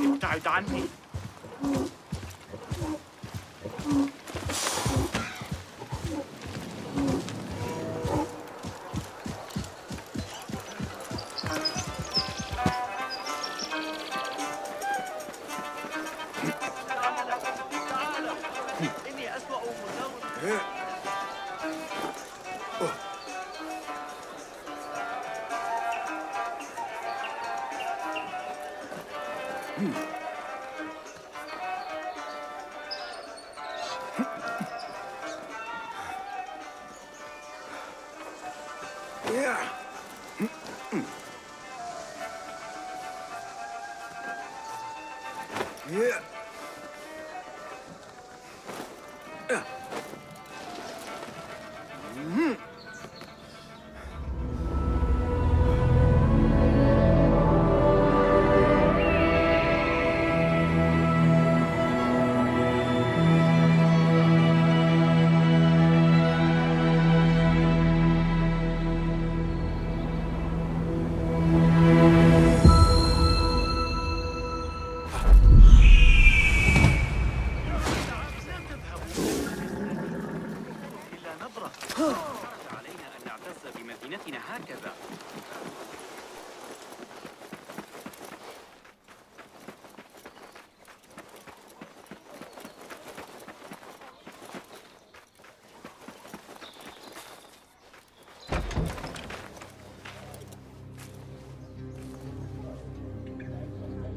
ابتعد عني. إني أسوأ مساوي. علينا أن نعتز بمدينتنا هكذا.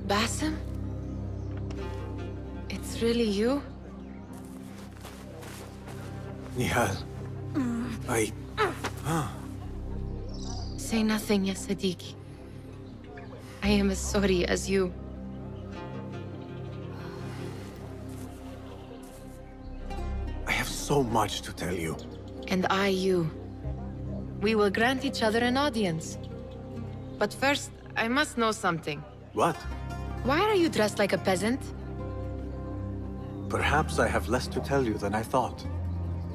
Basim? It's really you? Nihal. Say nothing, ya Sadiqi. I am as sorry as you. I have so much to tell you. And I you. We will grant each other an audience. But first, I must know something. What? Why are you dressed like a peasant? Perhaps I have less to tell you than I thought.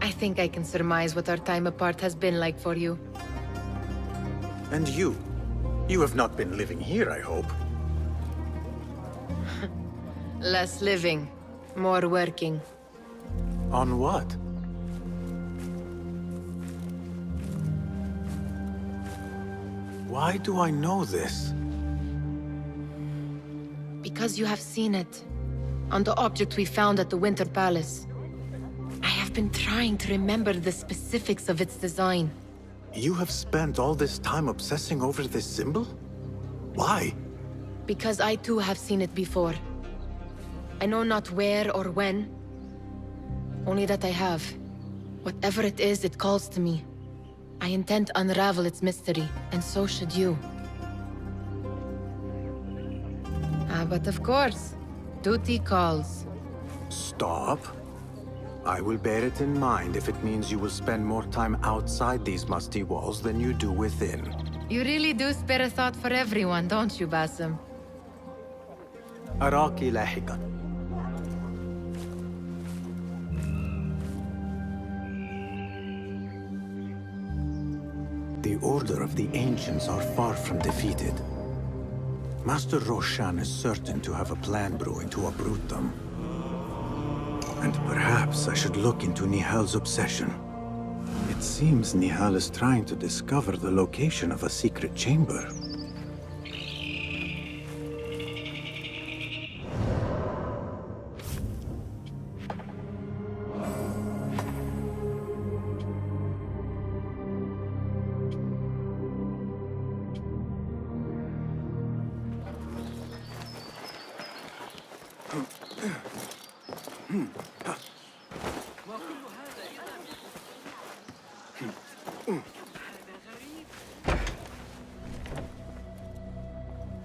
I think I can surmise what our time apart has been like for you. And you? You have not been living here, I hope. Less living, more working. On what? Why do I know this? Because you have seen it. On the object we found at the Winter Palace. I have been trying to remember the specifics of its design. You have spent all this time obsessing over this symbol? Why? Because I too have seen it before. I know not where or when. Only that I have. Whatever it is, it calls to me. I intend to unravel its mystery, and so should you. But of course, duty calls. Stop. I will bear it in mind if it means you will spend more time outside these musty walls than you do within. You really do spare a thought for everyone, don't you, Basim? أراك لاحقا. The Order of the Ancients are far from defeated. Master Roshan is certain to have a plan brewing to uproot them. And perhaps I should look into Nihal's obsession. It seems Nihal is trying to discover the location of a secret chamber.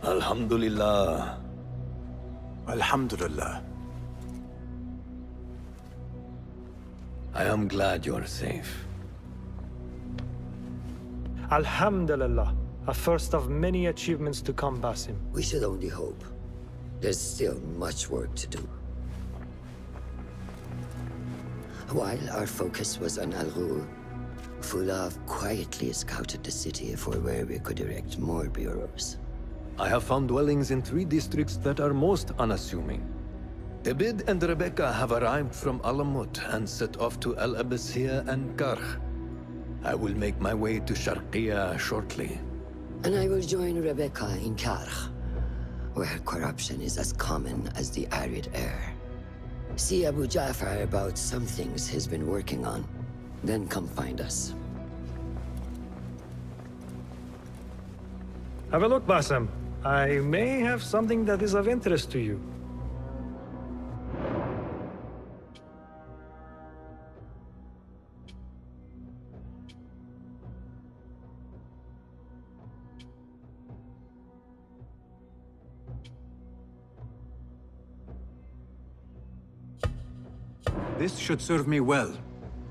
Alhamdulillah. Alhamdulillah. I am glad you're safe. Alhamdulillah. A first of many achievements to come, Basim. We should only hope. There's still much work to do. While our focus was on Al-Ghul, Fulaf quietly scouted the city for where we could erect more bureaus. I have found dwellings in 3 districts that are most unassuming. David and Rebecca have arrived from Alamut and set off to El Abbasiyah and Karh. I will make my way to Sharqiya shortly. And I will join Rebecca in Karh, where corruption is as common as the arid air. See Abu Ja'far about some things he's been working on. Then come find us. Have a look, Bassam. I may have something that is of interest to you. This should serve me well.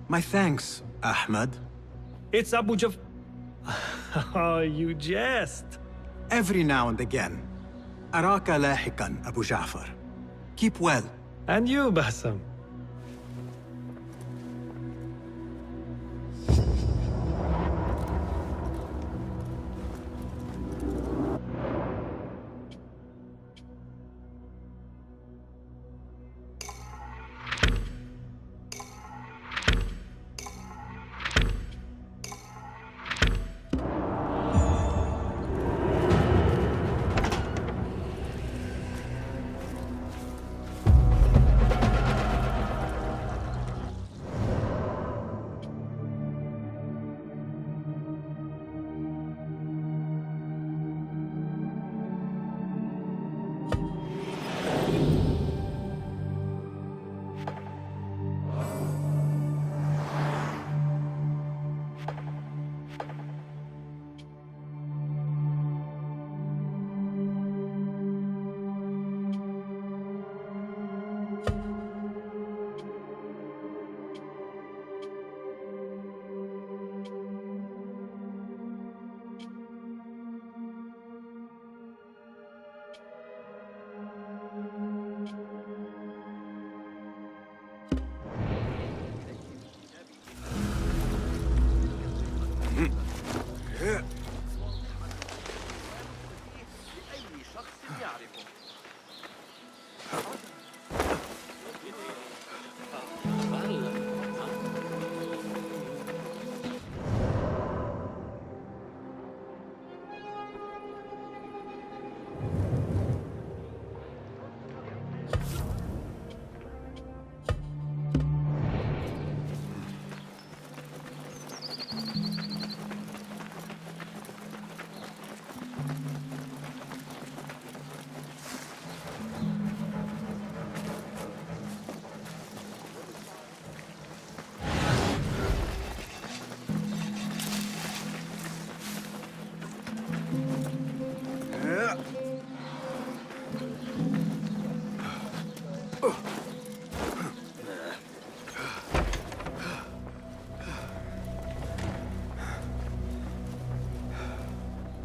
My thanks, Ahmad. It's Abu Jaf... Oh, you jest. Every now and again. Araka lahikan, Abu Ja'far. Keep well. And you, Bassam. لأي شخص يعرفه.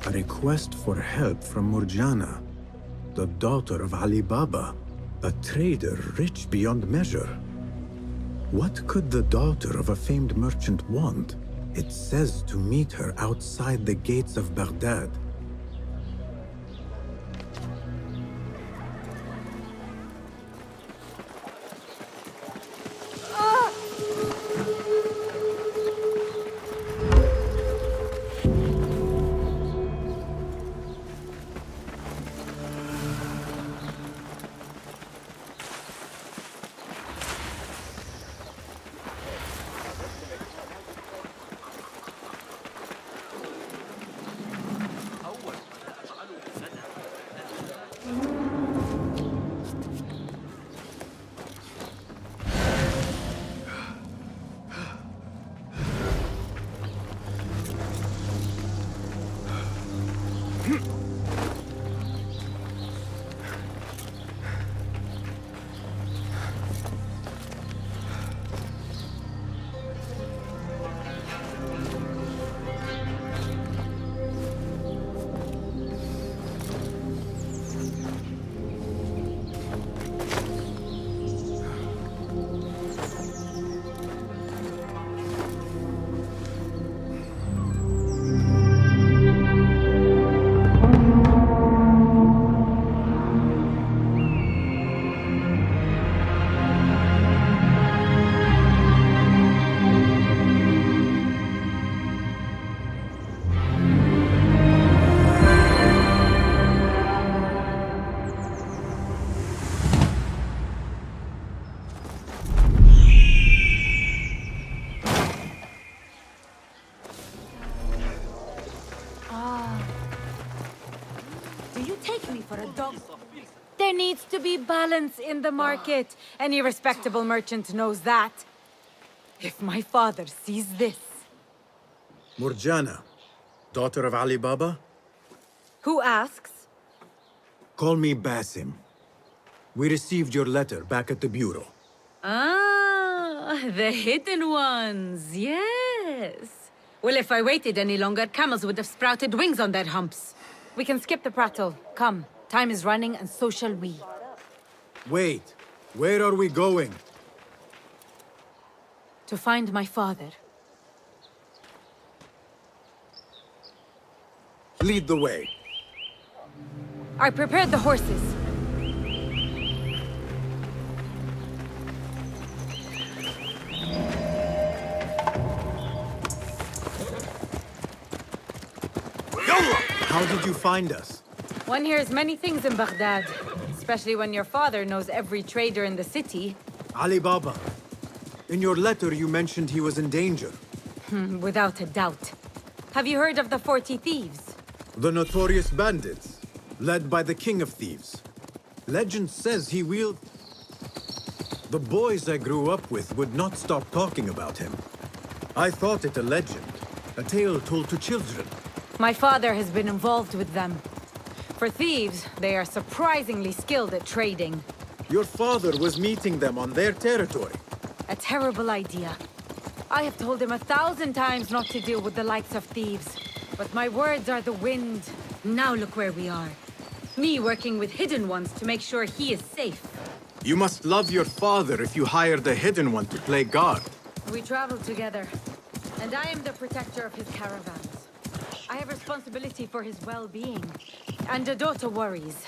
A request for help from Murjana, the daughter of Ali Baba, a trader rich beyond measure. What could the daughter of a famed merchant want? It says to meet her outside the gates of Baghdad. Do you take me for a dog? There needs to be balance in the market. Any respectable merchant knows that. If my father sees this... Murjana, daughter of Ali Baba? Who asks? Call me Basim. We received your letter back at the bureau. Ah, the hidden ones, yes. Well, if I waited any longer, camels would have sprouted wings on their humps. We can skip the prattle. Come, time is running and so shall we. Wait, where are we going? To find my father. Lead the way. I prepared the horses. How did you find us? One hears many things in Baghdad, especially when your father knows every trader in the city. Ali Baba. In your letter, you mentioned he was in danger. Without a doubt. Have you heard of the 40 Thieves? The notorious bandits, led by the King of Thieves. Legend says he wield... The boys I grew up with would not stop talking about him. I thought it a legend, a tale told to children. My father has been involved with them. For thieves, they are surprisingly skilled at trading. Your father was meeting them on their territory. A terrible idea. I have told him 1,000 times not to deal with the likes of thieves. But my words are the wind. Now look where we are. Me working with hidden ones to make sure he is safe. You must love your father if you hired a hidden one to play guard. We travel together, and I am the protector of his caravans. I have responsibility for his well-being, and a daughter worries.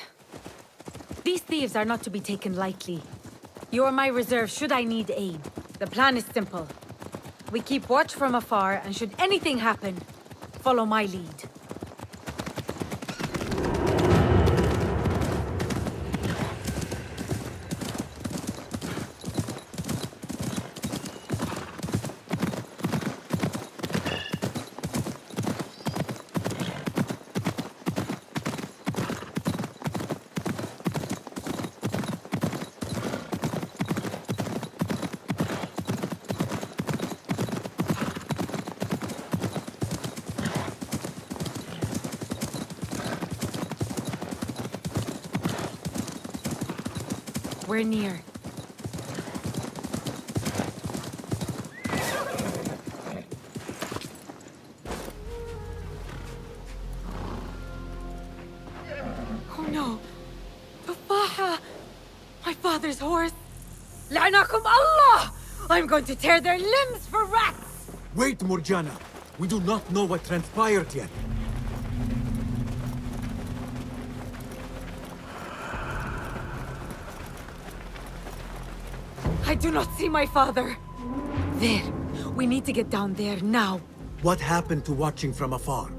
These thieves are not to be taken lightly. You are my reserve should I need aid. The plan is simple. We keep watch from afar, and should anything happen, follow my lead. We're near. Oh no! Tufaha! My father's horse! La'anakum Allah! I'm going to tear their limbs for rats! Wait, Murjana. We do not know what transpired yet. I do not see my father. There. We need to get down there now. What happened to watching from afar?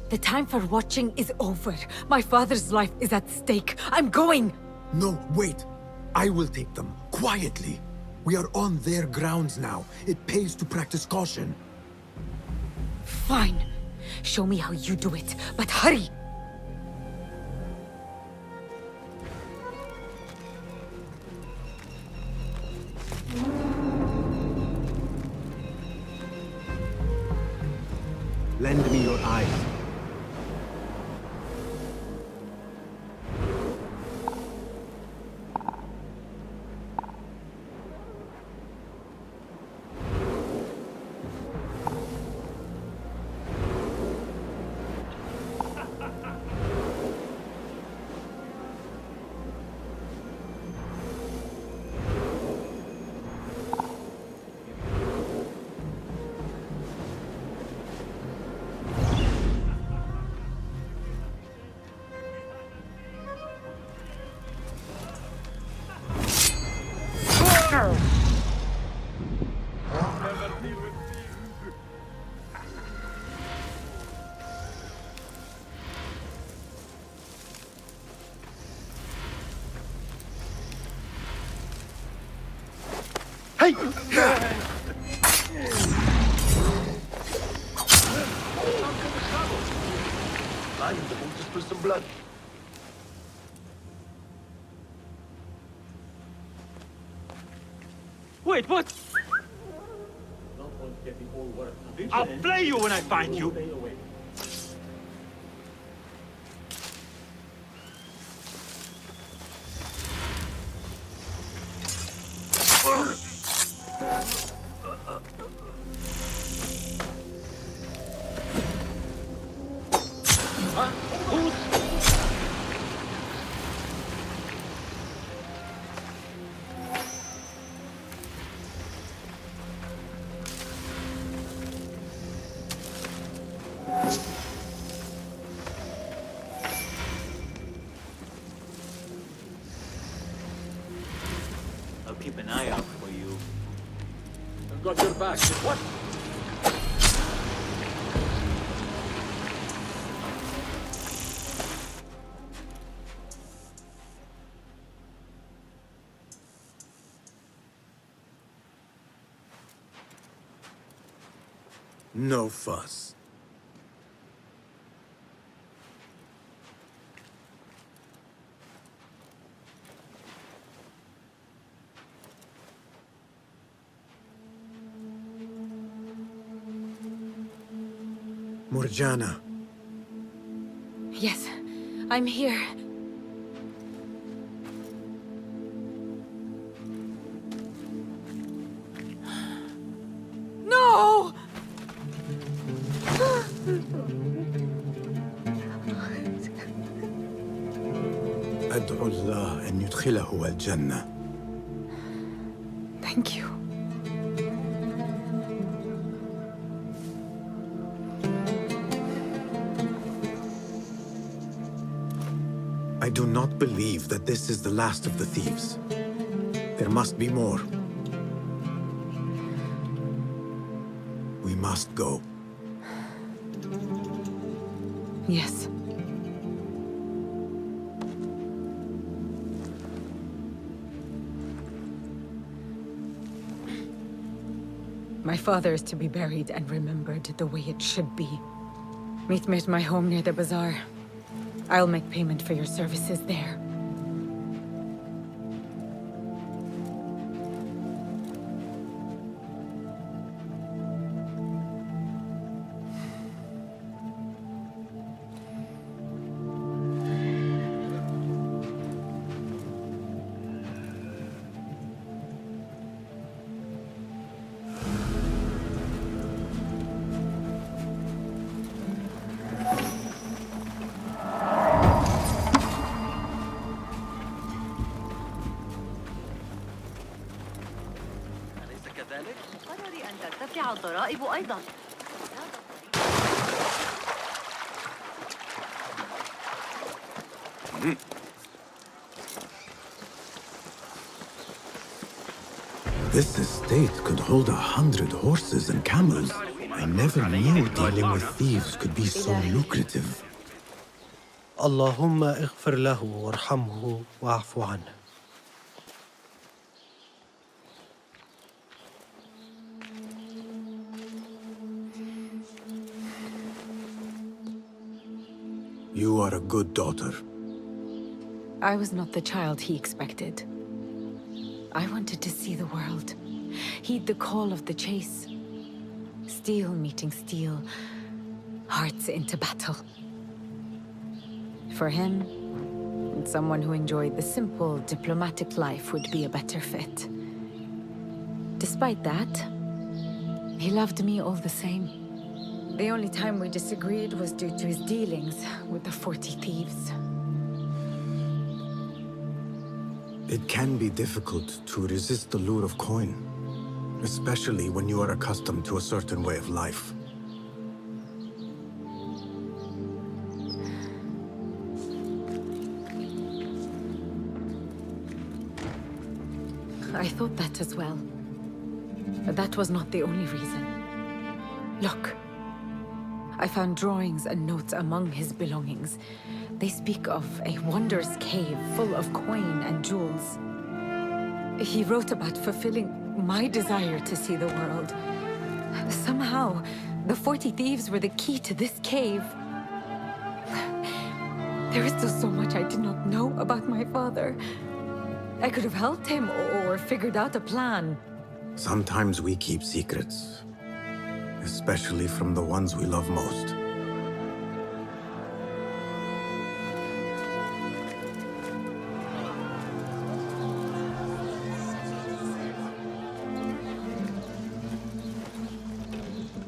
The time for watching is over. My father's life is at stake. I'm going! No, wait. I will take them, quietly. We are on their grounds now. It pays to practice caution. Fine. Show me how you do it, but hurry! Lend me your eyes. Hey! I am the one to spill some blood. Wait, what? I'll play you when I find you! I'll keep an eye out for you. I've got your back. What? No fuss. Morjana. Yes, I'm here. No! أدعو الله أن يدخله الجنة. Thank you. I do not believe that this is the last of the thieves. There must be more. We must go. Yes. My father is to be buried and remembered the way it should be. Meet me at my home near the bazaar. I'll make payment for your services there. مقرر أن ترتفع الضرائب أيضاً. This estate could hold 100 horses and camels. I never knew dealing with thieves could be so lucrative. اللهم اغفر له وارحمه واعف عنه. You are a good daughter. I was not the child he expected. I wanted to see the world, heed the call of the chase. Steel meeting steel, hearts into battle. For him, someone who enjoyed the simple, diplomatic life would be a better fit. Despite that, he loved me all the same. The only time we disagreed was due to his dealings with the 40 Thieves. It can be difficult to resist the lure of coin, especially when you are accustomed to a certain way of life. I thought that as well. But that was not the only reason. Look. I found drawings and notes among his belongings. They speak of a wondrous cave full of coin and jewels. He wrote about fulfilling my desire to see the world. Somehow, the 40 Thieves were the key to this cave. There is still so much I did not know about my father. I could have helped him or figured out a plan. Sometimes we keep secrets, especially from the ones we love most.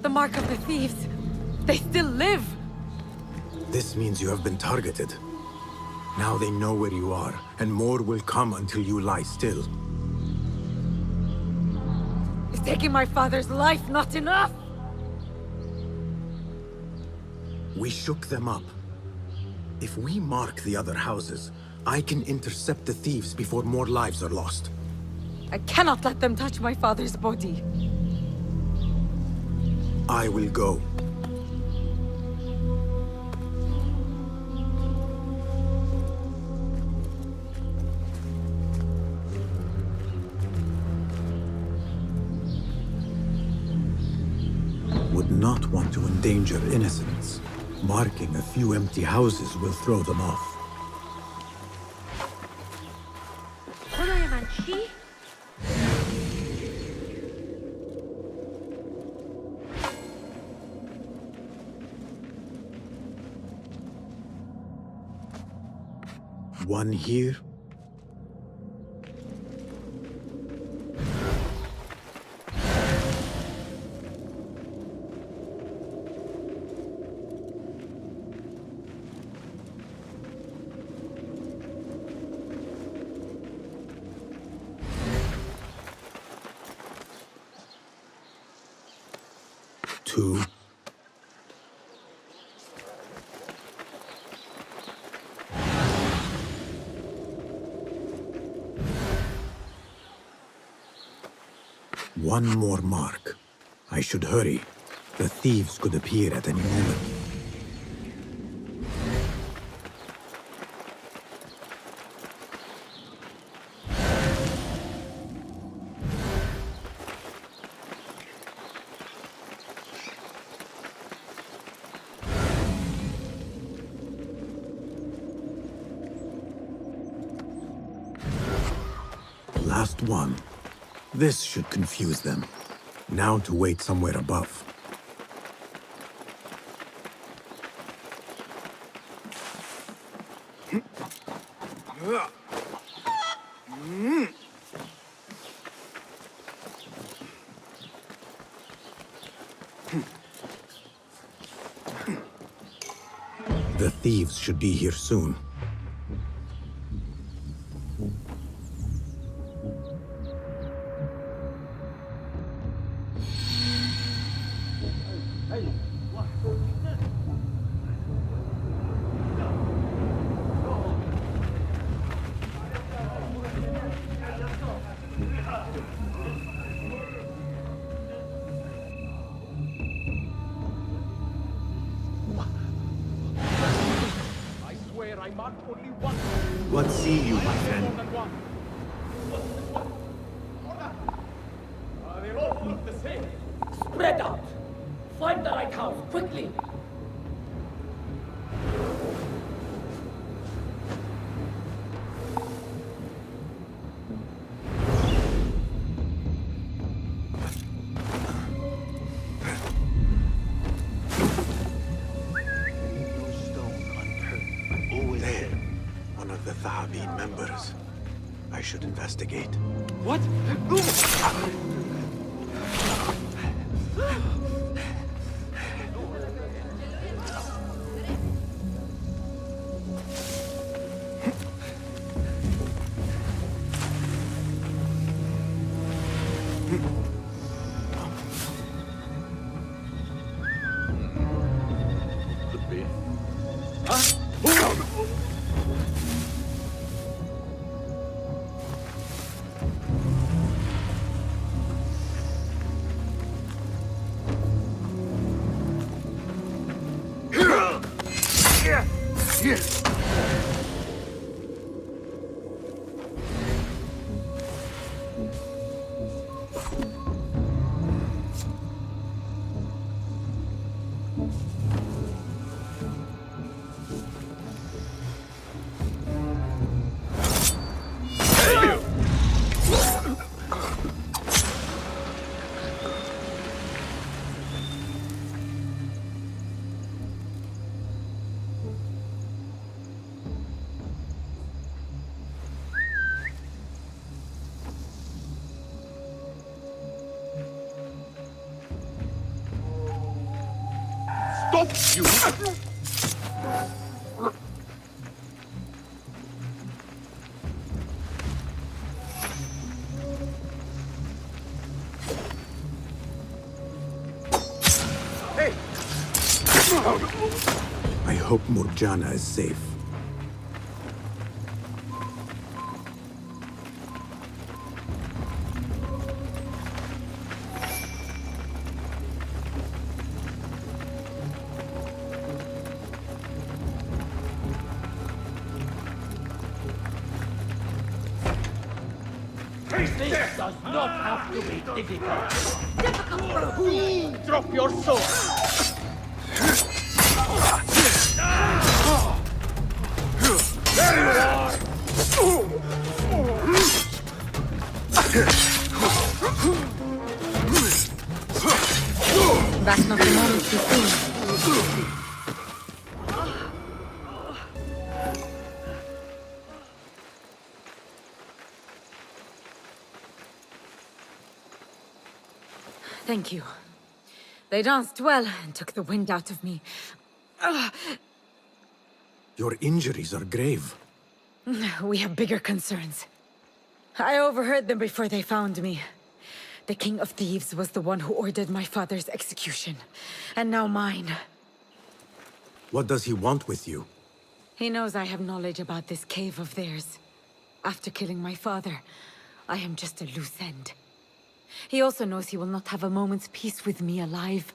The mark of the thieves. They still live. This means you have been targeted. Now they know where you are, and more will come until you lie still. Is taking my father's life not enough? We shook them up. If we mark the other houses, I can intercept the thieves before more lives are lost. I cannot let them touch my father's body. I will go. Would not want to endanger innocents. Marking a few empty houses will throw them off. One here. Two. One more mark. I should hurry. The thieves could appear at any moment. Last one. This should confuse them. Now to wait somewhere above. The thieves should be here soon. What see you, my friend? They all look the same. Spread out. Find the right house, quickly. Members. I should investigate. What? Could be. Huh? You! Hey! I hope Murjana is safe. This does not have to be difficult. Drop your sword. There you are. That's not the moment to see. Thank you. They danced well and took the wind out of me. Your injuries are grave. We have bigger concerns. I overheard them before they found me. The King of Thieves was the one who ordered my father's execution. And now mine. What does he want with you? He knows I have knowledge about this cave of theirs. After killing my father, I am just a loose end. He also knows he will not have a moment's peace with me alive.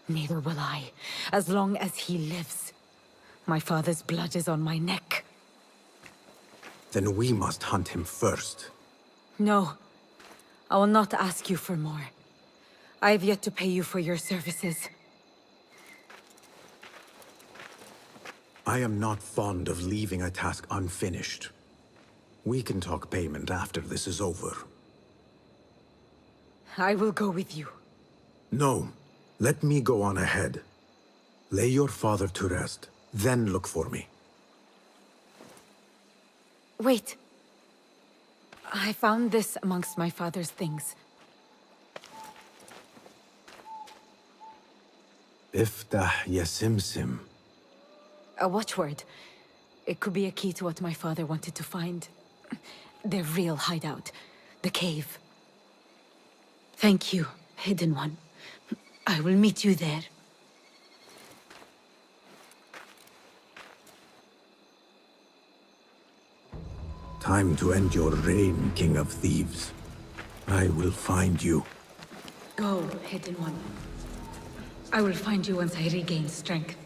Neither will I, as long as he lives. My father's blood is on my neck. Then we must hunt him first. No. I will not ask you for more. I have yet to pay you for your services. I am not fond of leaving a task unfinished. We can talk payment after this is over. I will go with you. No. Let me go on ahead. Lay your father to rest, then look for me. Wait. I found this amongst my father's things. Iftah Yasimsim. A watchword. It could be a key to what my father wanted to find. Their real hideout. The cave. Thank you, Hidden One. I will meet you there. Time to end your reign, King of Thieves. I will find you. Go, Hidden One. I will find you once I regain strength.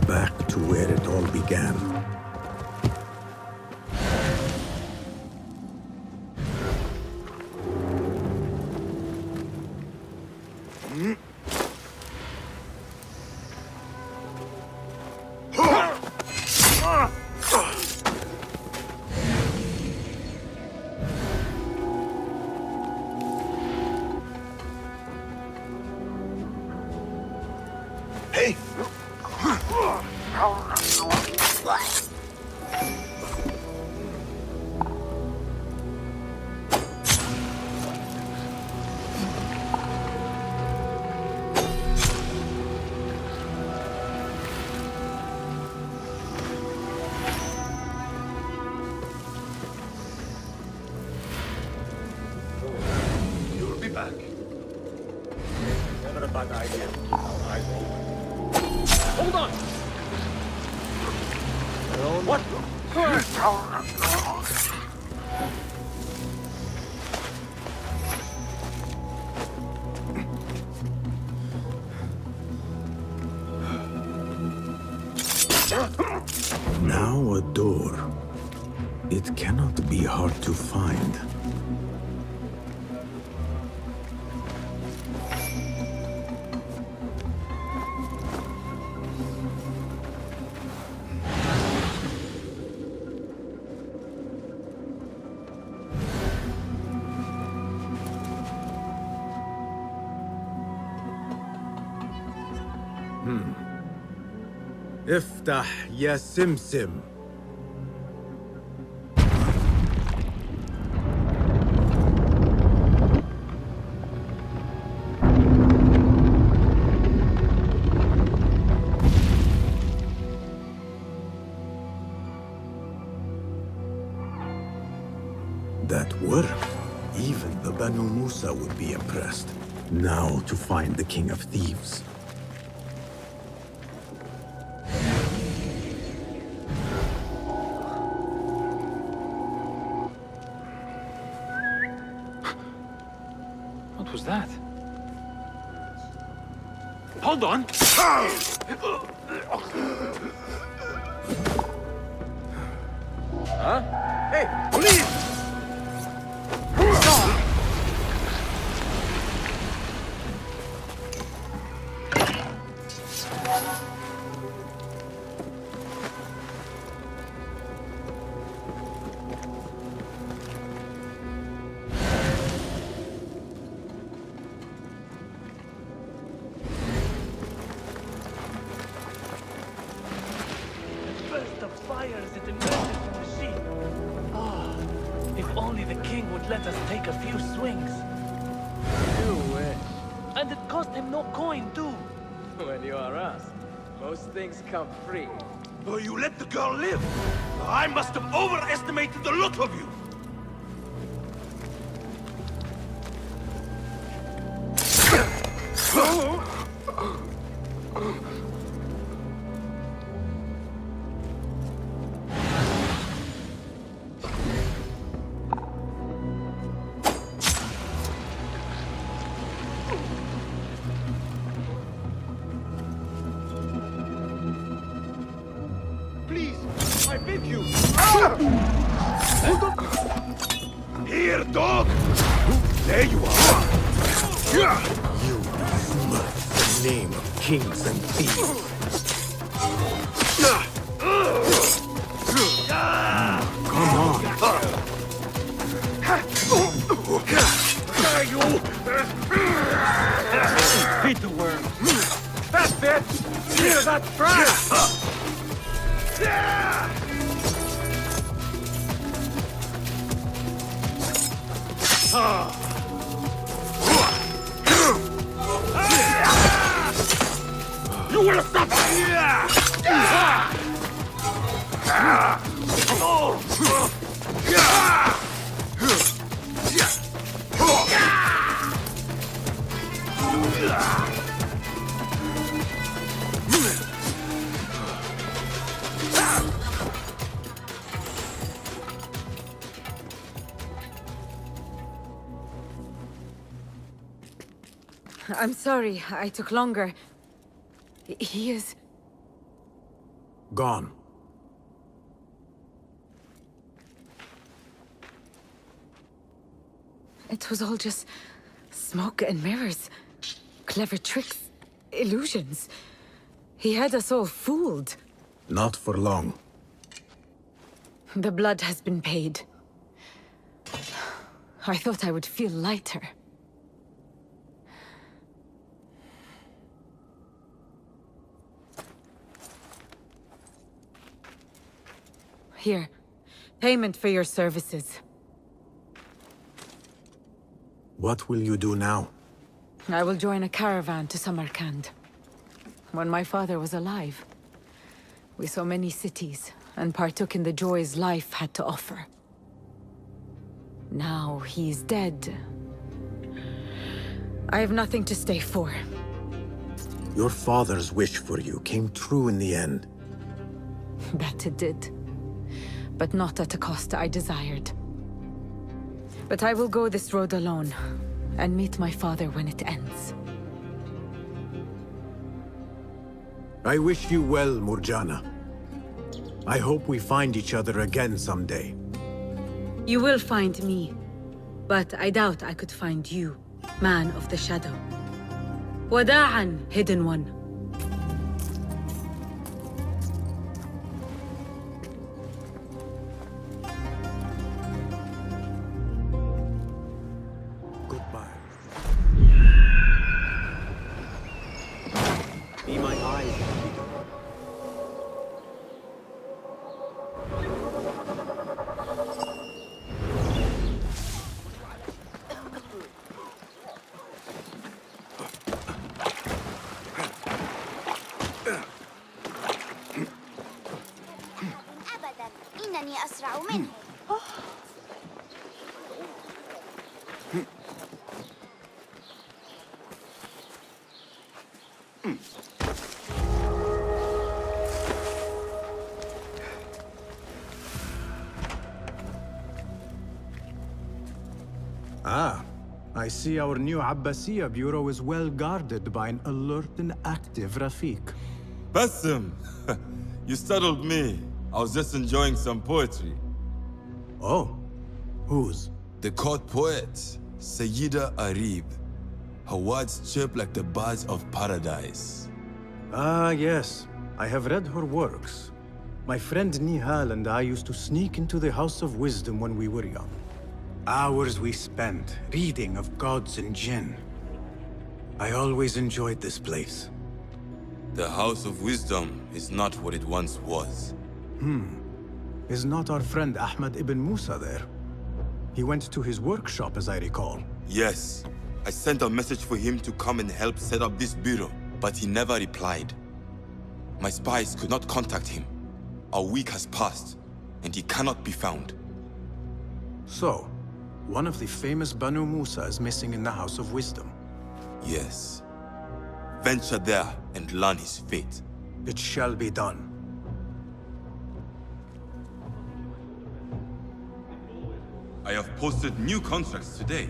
Back to where it all began. Hey! You'll be back. Never a bad idea. Hold on! What? Now a door. It cannot be hard to find. افتح يا سمسم. That worked. Even the Banu Musa would be impressed. Now to find the King of Thieves. What was that? Hold on! Huh? Hey, police! Burst of fire as it emerges from the sea. Ah, if only the king would let us take a few swings. You wish. And it cost him no coin, too. When you are us, most things come free. Oh, you let the girl live! I must have overestimated the look of you! Please, I beg you! Here, dog! There you are! You smirch the name of kings and thieves. Come on. Beat the worm. That's it! Clear that trap! You will suffer! I'm sorry, I took longer. He is... Gone. It was all just smoke and mirrors. Clever tricks, illusions. He had us all fooled. Not for long. The blood has been paid. I thought I would feel lighter. Here, payment for your services. What will you do now? I will join a caravan to Samarkand. When my father was alive, we saw many cities and partook in the joys life had to offer. Now he's dead. I have nothing to stay for. Your father's wish for you came true in the end. That it did. But not at a cost I desired. But I will go this road alone, and meet my father when it ends. I wish you well, Murjana. I hope we find each other again someday. You will find me, but I doubt I could find you, man of the shadow. Wada'an, hidden one. Goodbye. Be my eyes, Peter. أسرع منه. Ah, I see our new Abbasiya bureau is well guarded by an alert and active Rafiq. Basim! You startled me. I was just enjoying some poetry. Oh, whose? The court poet, Sayyida Arib. Her words chirp like the birds of paradise. Ah, yes. I have read her works. My friend Nihal and I used to sneak into the House of Wisdom when we were young. Hours we spent reading of gods and jinn. I always enjoyed this place. The House of Wisdom is not what it once was. Is not our friend Ahmad ibn Musa there? He went to his workshop, as I recall. Yes. I sent a message for him to come and help set up this bureau, but he never replied. My spies could not contact him. A week has passed, and he cannot be found. So, one of the famous Banu Musa is missing in the House of Wisdom. Yes. Venture there and learn his fate. It shall be done. I have posted new contracts today.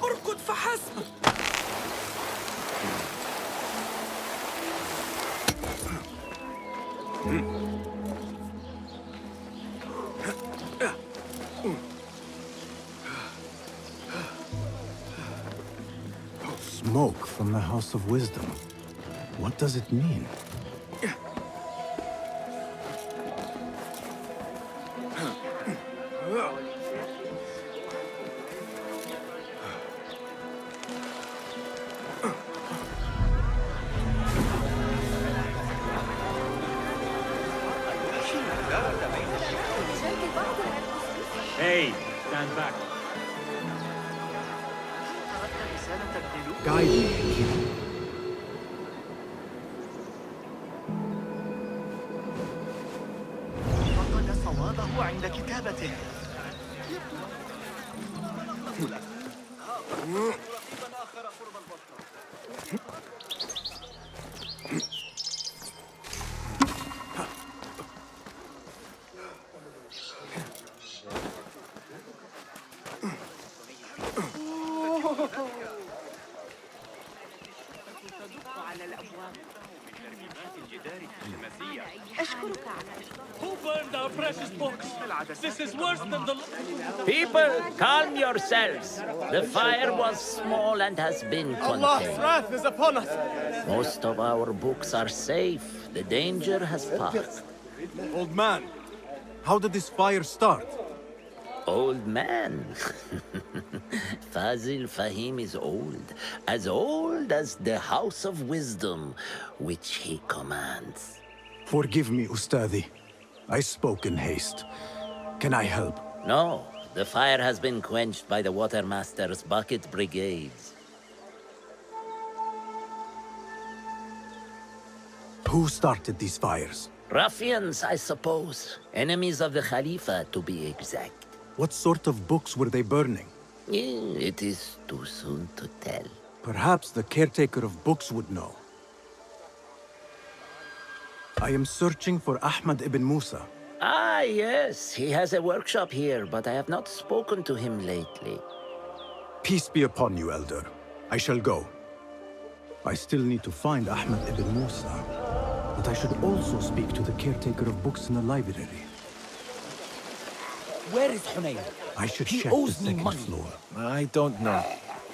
اركض فحسب. Smoke from the House of Wisdom. What does it mean? Hey, stand back. Guide me. فقد صوابه عند كتابته. Who burned our precious books? This is worse than the... People, calm yourselves. The fire was small and has been contained. wrath is upon us. Most of our books are safe. The danger has passed. Old man, how did this fire start? Old man. Fazil Fahim is old as the House of Wisdom, which he commands. Forgive me, Ustadi. I spoke in haste. Can I help? No, the fire has been quenched by the Watermaster's bucket brigades. Who started these fires? Ruffians, I suppose. Enemies of the Khalifa, to be exact. What sort of books were they burning? It is too soon to tell. Perhaps the caretaker of books would know. I am searching for Ahmad ibn Musa. Ah, yes. He has a workshop here, but I have not spoken to him lately. Peace be upon you, Elder. I shall go. I still need to find Ahmad ibn Musa, but I should also speak to the caretaker of books in the library. Where is Hunayn? I should He check the owes me second money. floor. I don't know.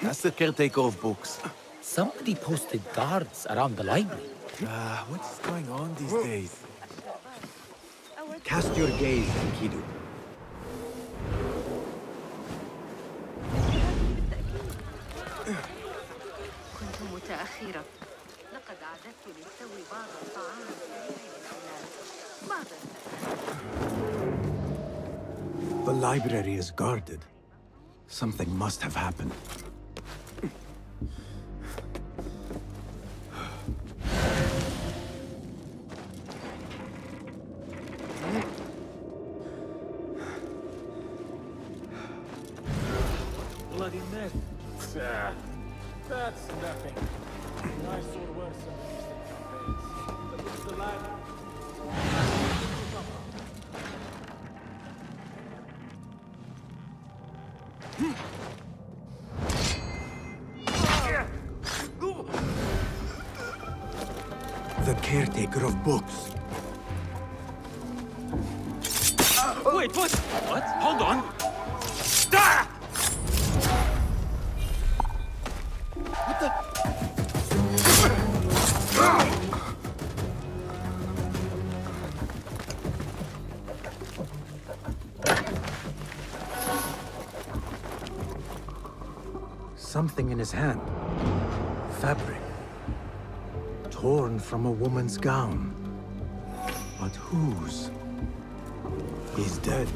That's the caretaker of books. Somebody posted guards around the library. What's going on these days? Cast your gaze, Enkidu. كنت متأخرة. لقد أعددت للتو بعض الطعام السريع للأولاد. بعض The library is guarded. Something must have happened. Bloody mess. That's nothing. I saw worse than the Eastern campaigns. But it's the library. The caretaker of books. Wait, what? What? Hold on. Something in his hand. Fabric. Torn from a woman's gown. But whose? He's dead.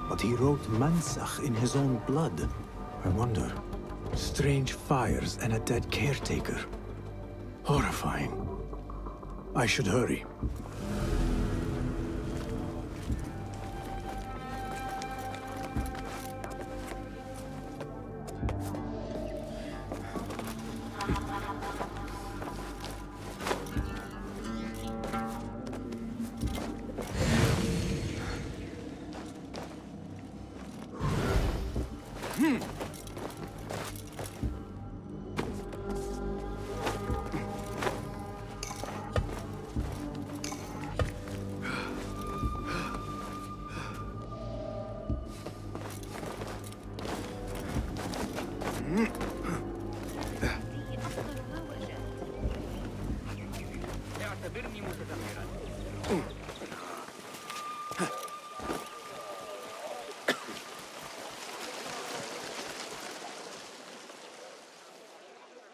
But he wrote Mansach in his own blood. I wonder. Strange fires and a dead caretaker. Horrifying. I should hurry.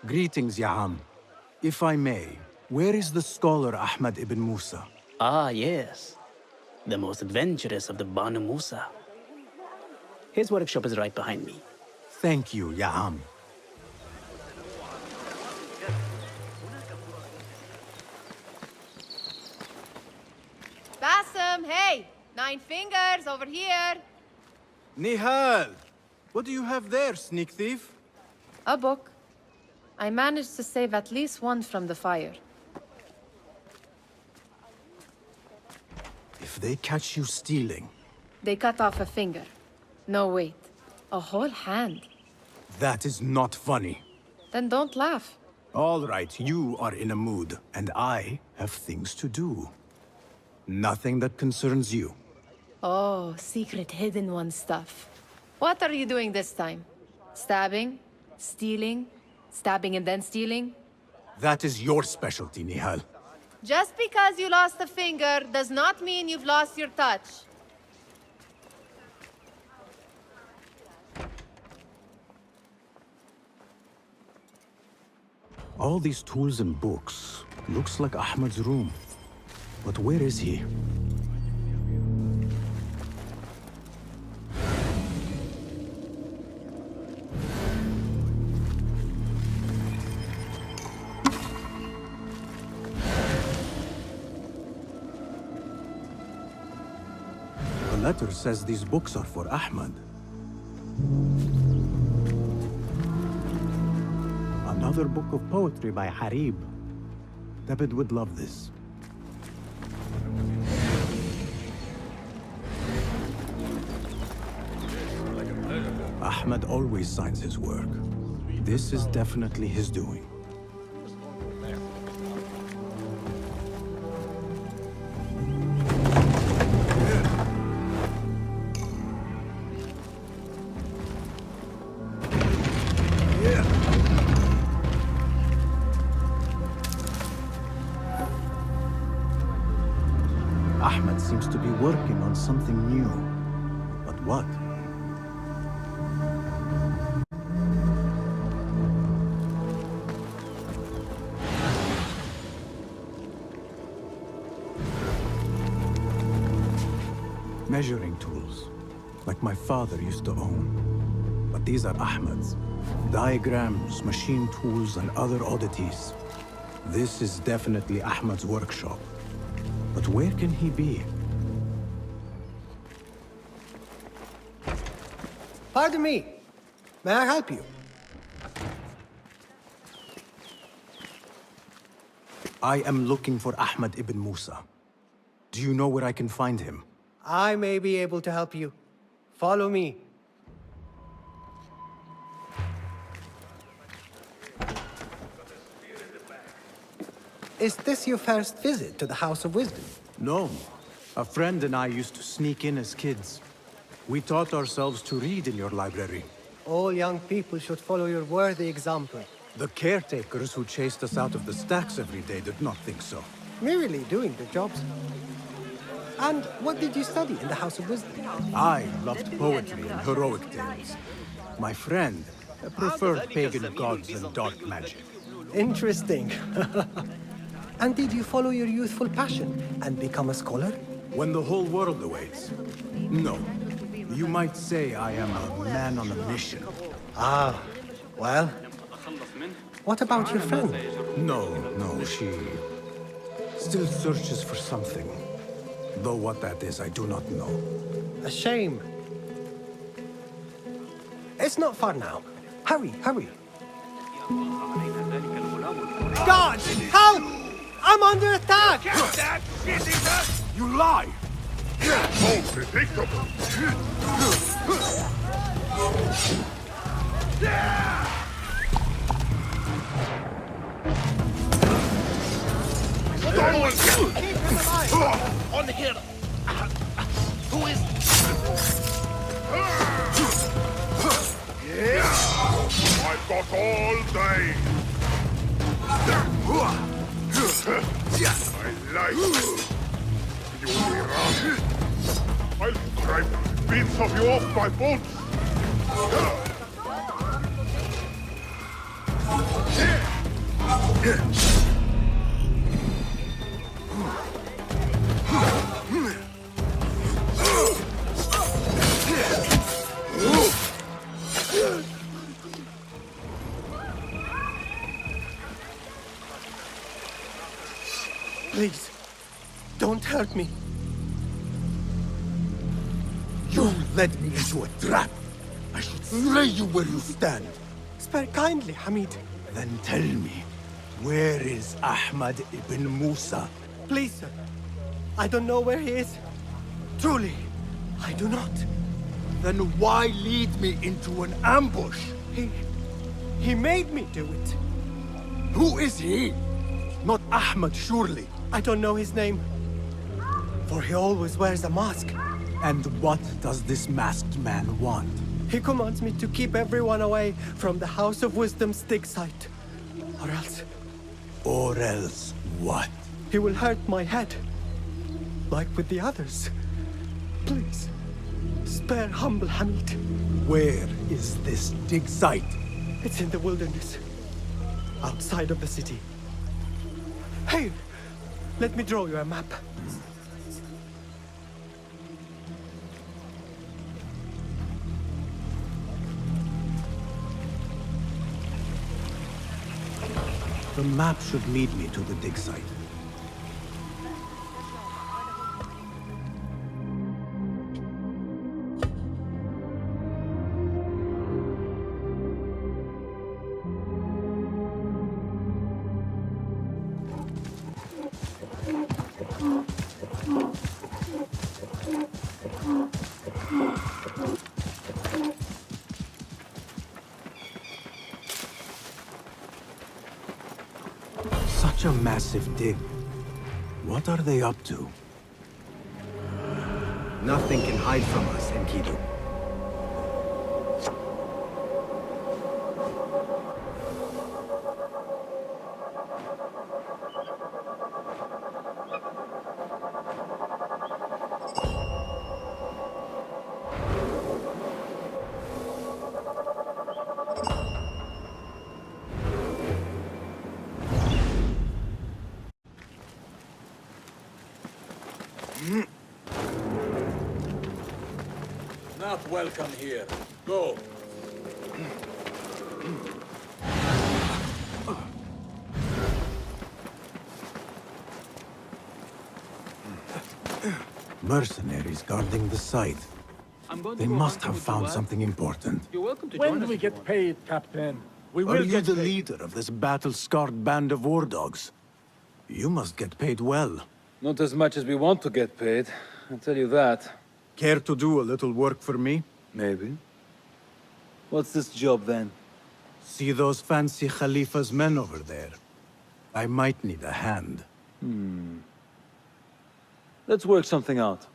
Greetings, Ya'am. If I may, where is the scholar Ahmad ibn Musa? Ah, yes. The most adventurous of the Banu Musa. His workshop is right behind me. Thank you, Ya'am. Bassem, hey! 9 fingers, over here! Nihal! What do you have there, sneak thief? A book. I managed to save at least one from the fire. If they catch you stealing... They cut off a finger. No, wait. A whole hand. That is not funny. Then don't laugh. All right, you are in a mood, and I have things to do. Nothing that concerns you. Oh, secret hidden one stuff. What are you doing this time? Stabbing? Stealing? Stabbing and then stealing? That is your specialty, Nihal. Just because you lost a finger does not mean you've lost your touch. All these tools and books. Looks like Ahmad's room. But where is he? The letter says these books are for Ahmad. Another book of poetry by Harib. David would love this. Ahmad always signs his work. This is definitely his doing. seems to be working on something new. But what? Measuring tools, like my father used to own. But these are Ahmed's. Diagrams, machine tools, and other oddities. This is definitely Ahmed's workshop. But where can he be? Pardon me. May I help you? I am looking for Ahmed ibn Musa. Do you know where I can find him? I may be able to help you. Follow me. Is this your first visit to the House of Wisdom? No. A friend and I used to sneak in as kids. We taught ourselves to read in your library. All young people should follow your worthy example. The caretakers who chased us out of the stacks every day did not think so. Merely doing their jobs. And what did you study in the House of Wisdom? I loved poetry and heroic tales. My friend preferred pagan gods and dark magic. Interesting. And did you follow your youthful passion and become a scholar? When the whole world awaits. No. You might say I am a man on a mission. Ah, well. What about your friend? No, she still searches for something. Though what that is, I do not know. A shame. It's not far now. Hurry, hurry. God! Help! I'm under attack! That shit is You lie! so predictable! Someone keep him alive! on here! Who is... I've got all day! I like you, Mirage. I'll scrape bits of you off my boots. Please, don't hurt me. You led me into a trap. I should slay you where you stand. Spare kindly, Hamid. Then tell me, where is Ahmed ibn Musa? Please, sir. I don't know where he is. Truly, I do not. Then why lead me into an ambush? He made me do it. Who is he? Not Ahmed, surely. I don't know his name. For he always wears a mask. And what does this masked man want? He commands me to keep everyone away from the House of Wisdom's dig site. Or else... Or else what? He will hurt my head. Like with the others. Please, spare humble Hamid. Where is this dig site? It's in the wilderness. Outside of the city. Hey, let me draw you a map. The map should lead me to the dig site. Such a massive dig. What are they up to? Nothing can hide from us, Enkidu. welcome here. Go. Mercenaries guarding the site. They must have found something important. You're welcome to join us. When do we get paid, Captain? We will Are you get the paid. leader of this battle-scarred band of war dogs? You must get paid well. Not as much as we want to get paid, I'll tell you that. Care to do a little work for me? Maybe. What's this job then? See those fancy Khalifa's men over there? I might need a hand. Let's work something out.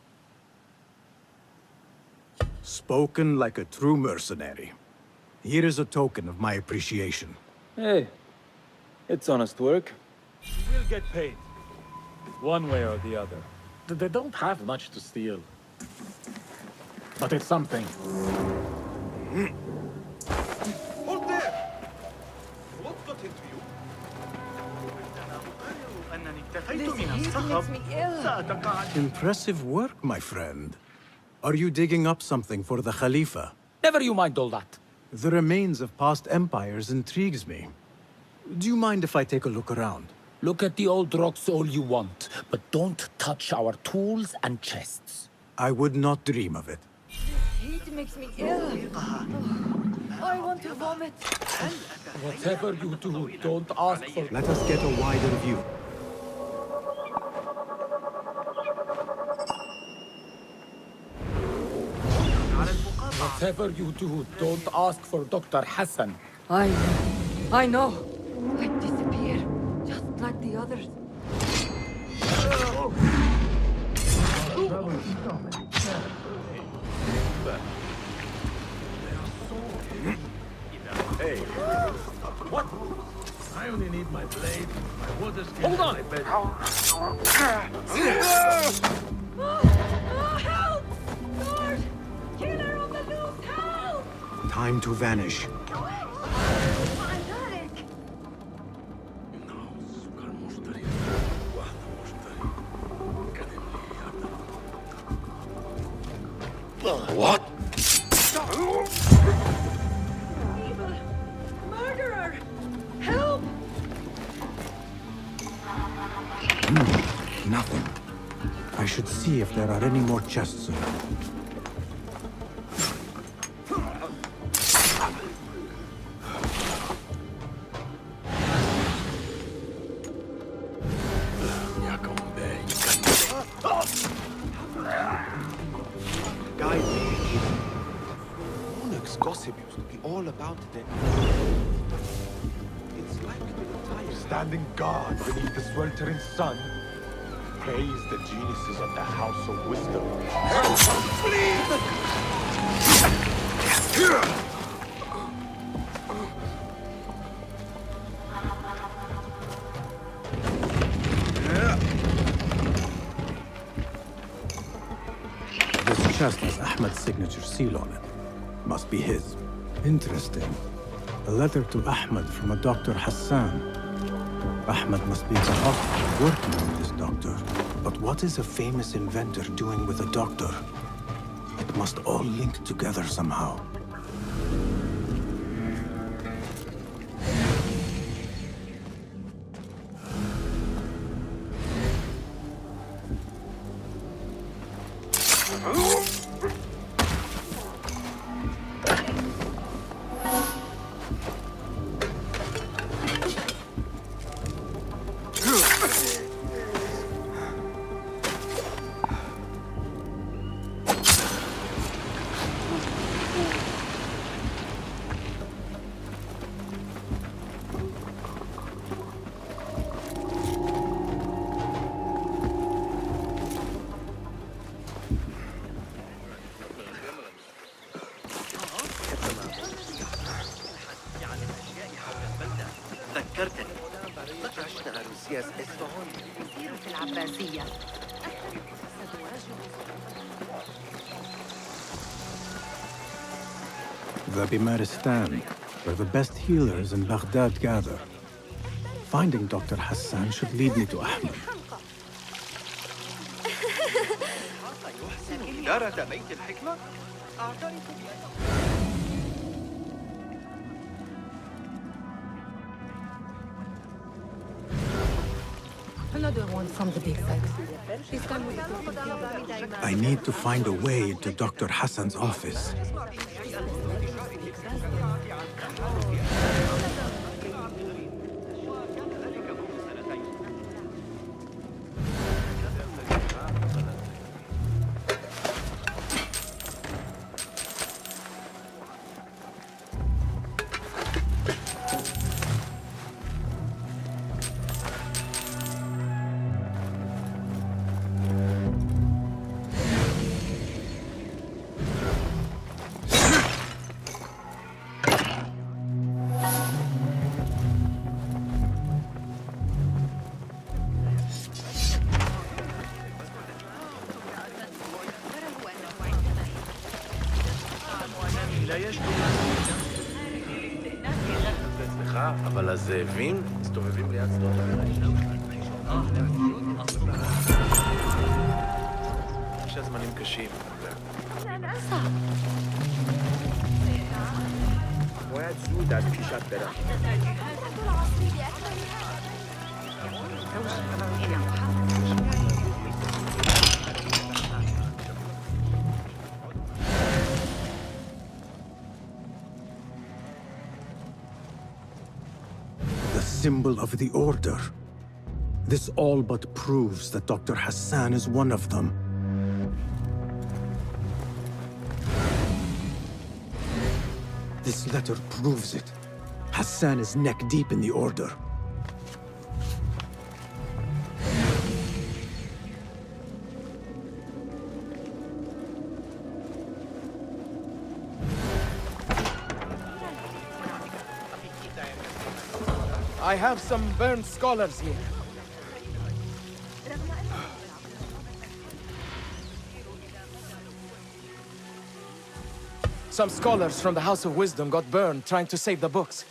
Spoken like a true mercenary. Here is a token of my appreciation. Hey, it's honest work. We will get paid. One way or the other. They don't have much to steal. But it's something. Hold there! What got into you? Impressive work, my friend. Are you digging up something for the Khalifa? Never you mind all that. The remains of past empires intrigues me. Do you mind if I take a look around? Look at the old rocks all you want, but don't touch our tools and chests. I would not dream of it. Heat makes me ill. I want to vomit. Whatever you do, don't ask for... Let us get a wider view. Whatever you do, don't ask for Dr. Hassan. I know. I disappear, just like the others. Hey. What? I only need my blade, my water skin. Hold on! Help! Lord! Killer on the loose! Help! Time to vanish. What? Evil! Murderer! Help! Nothing. I should see if there are any more chests around. Gossip used to be all about them. It's like the entire Standing guard beneath the sweltering sun. Praise the geniuses of the House of Wisdom. This chest has Ahmed's signature seal on it. Must be his. Interesting. A letter to Ahmed from a Dr. Hassan. Ahmed must be the author working on this doctor. But what is a famous inventor doing with a doctor? It must all link together somehow. ذكرتني متى اشتهر السياس إصفهان يسير في العباسية. The Bimaristan, where the best healers in Baghdad gather. Finding Dr. Hassan should lead me to Ahmed. إدارة بيت الحكمة؟ Another one from the big side. This time with the I need to find a way into Dr. Hassan's office. אבל הזאבים מסתובבים ליד שדות המלך. שהזמנים קשים. باید زود از پیشت برم. Symbol of the Order. This all but proves that Dr. Hassan is one of them. This letter proves it. Hassan is neck deep in the Order. I have some burned scholars here. Some scholars from the House of Wisdom got burned trying to save the books.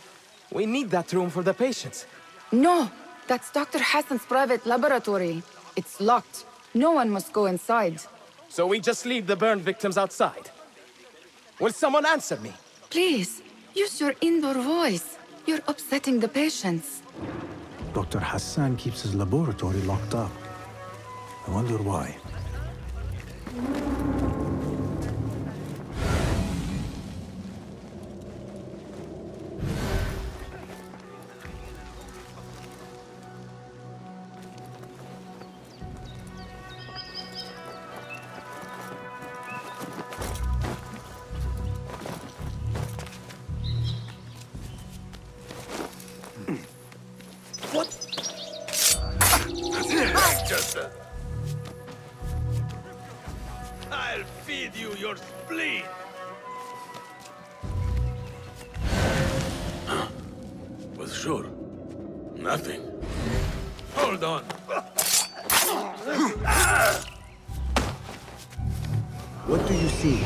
We need that room for the patients. No! That's Dr. Hassan's private laboratory. It's locked. No one must go inside. So we just leave the burned victims outside? Will someone answer me? Please, use your indoor voice. You're upsetting the patients. Dr. Hassan keeps his laboratory locked up. I wonder why. I'll feed you your spleen! Was sure. Nothing. Hold on. What do you see?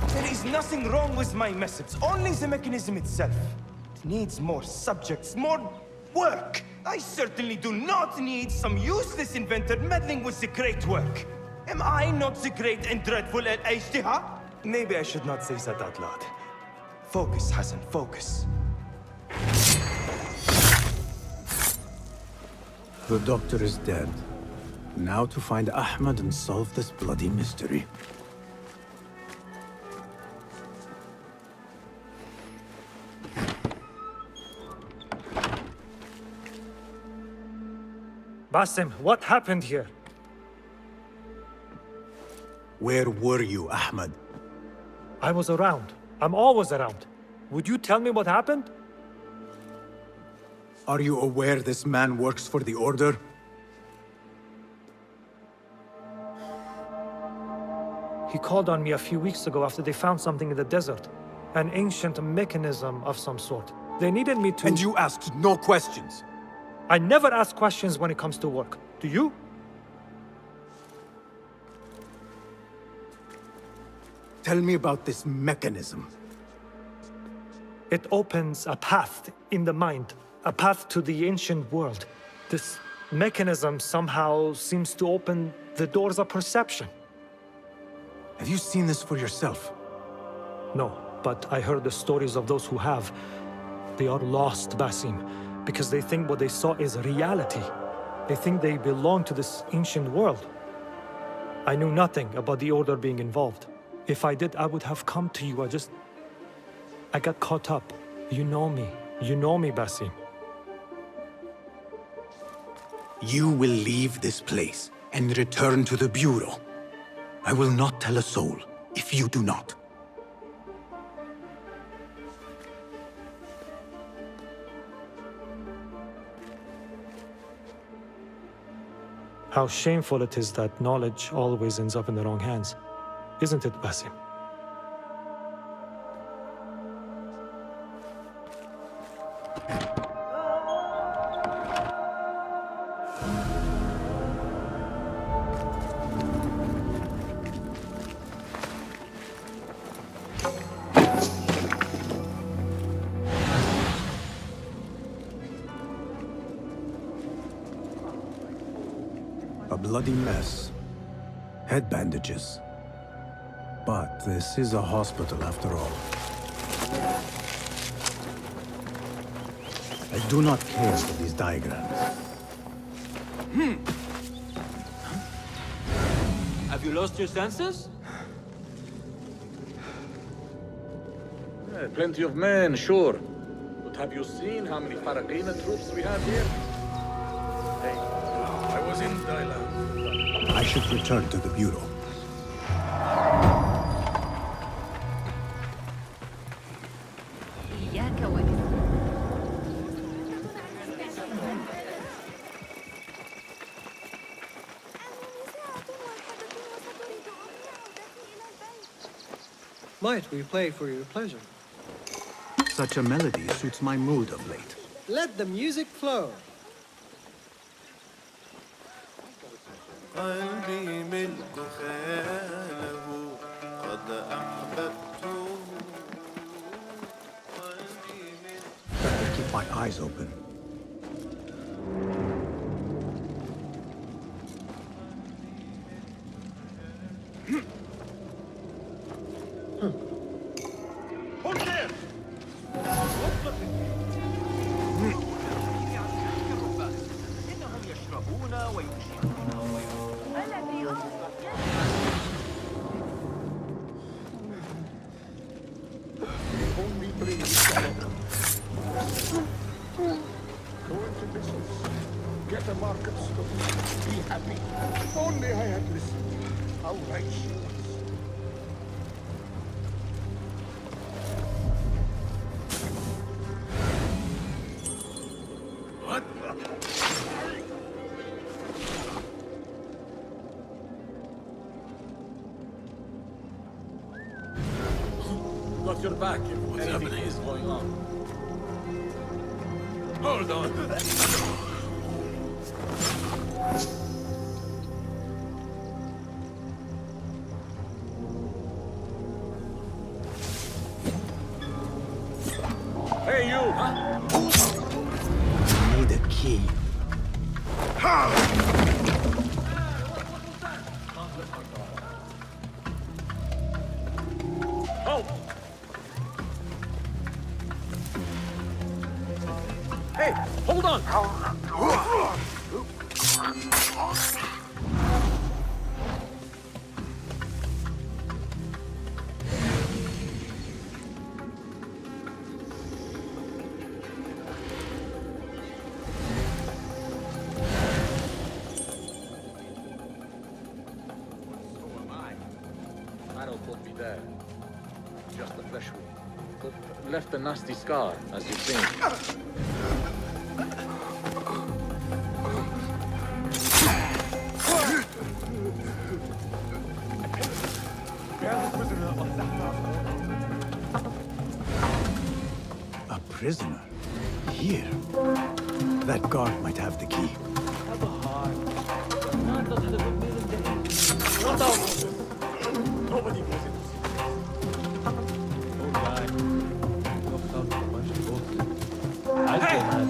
There is nothing wrong with my message, only the mechanism itself. It needs more subjects, more work. I certainly do not need some useless inventor meddling with the great work. Am I not the great and dreadful Al-Ijtihad? Maybe I should not say that out loud. Focus, Hassan, focus. The doctor is dead. Now to find Ahmed and solve this bloody mystery. Basim, what happened here? Where were you, Ahmed? I was around. I'm always around. Would you tell me what happened? Are you aware this man works for the Order? He called on me a few weeks ago after they found something in the desert. An ancient mechanism of some sort. They needed me to... And you asked no questions? I never ask questions when it comes to work. Do you? Tell me about this mechanism. It opens a path in the mind, a path to the ancient world. This mechanism somehow seems to open the doors of perception. Have you seen this for yourself? No, but I heard the stories of those who have. They are lost, Basim, because they think what they saw is reality. They think they belong to this ancient world. I knew nothing about the Order being involved. If I did, I would have come to you. I got caught up. You know me. You know me, Basim. You will leave this place and return to the Bureau. I will not tell a soul if you do not. How shameful it is that knowledge always ends up in the wrong hands. Isn't it, Basim? A bloody mess. Head bandages. But this is a hospital after all. I do not care for these diagrams. Have you lost your senses? Plenty of men, sure. But have you seen how many Faragina troops we have here? Hey, I was in Thailand. I should return to the Bureau. Might we play for your pleasure? Such a melody suits my mood of late. Let the music flow. قلبي ملك خاله قد أحببته. Better keep my eyes open. Hold there! إنهم يشربون ويشربون Only bring this along. Go into business. Get a market store. Be happy. If only I had listened. How right she was. What? Got your back if what's happening is going on. Hold on. Hey, you! I need a key. Help! Hey, hold on! Colonel put me there. Just a flesh wound. But left a nasty scar, as you've seen. A prisoner? Here? That guard might have the key. Have a heart. None does it a good meal in days. Not our Moses. Nobody goes into secrets. Oh, guy. Dropped out a bunch of books. I'll go, man.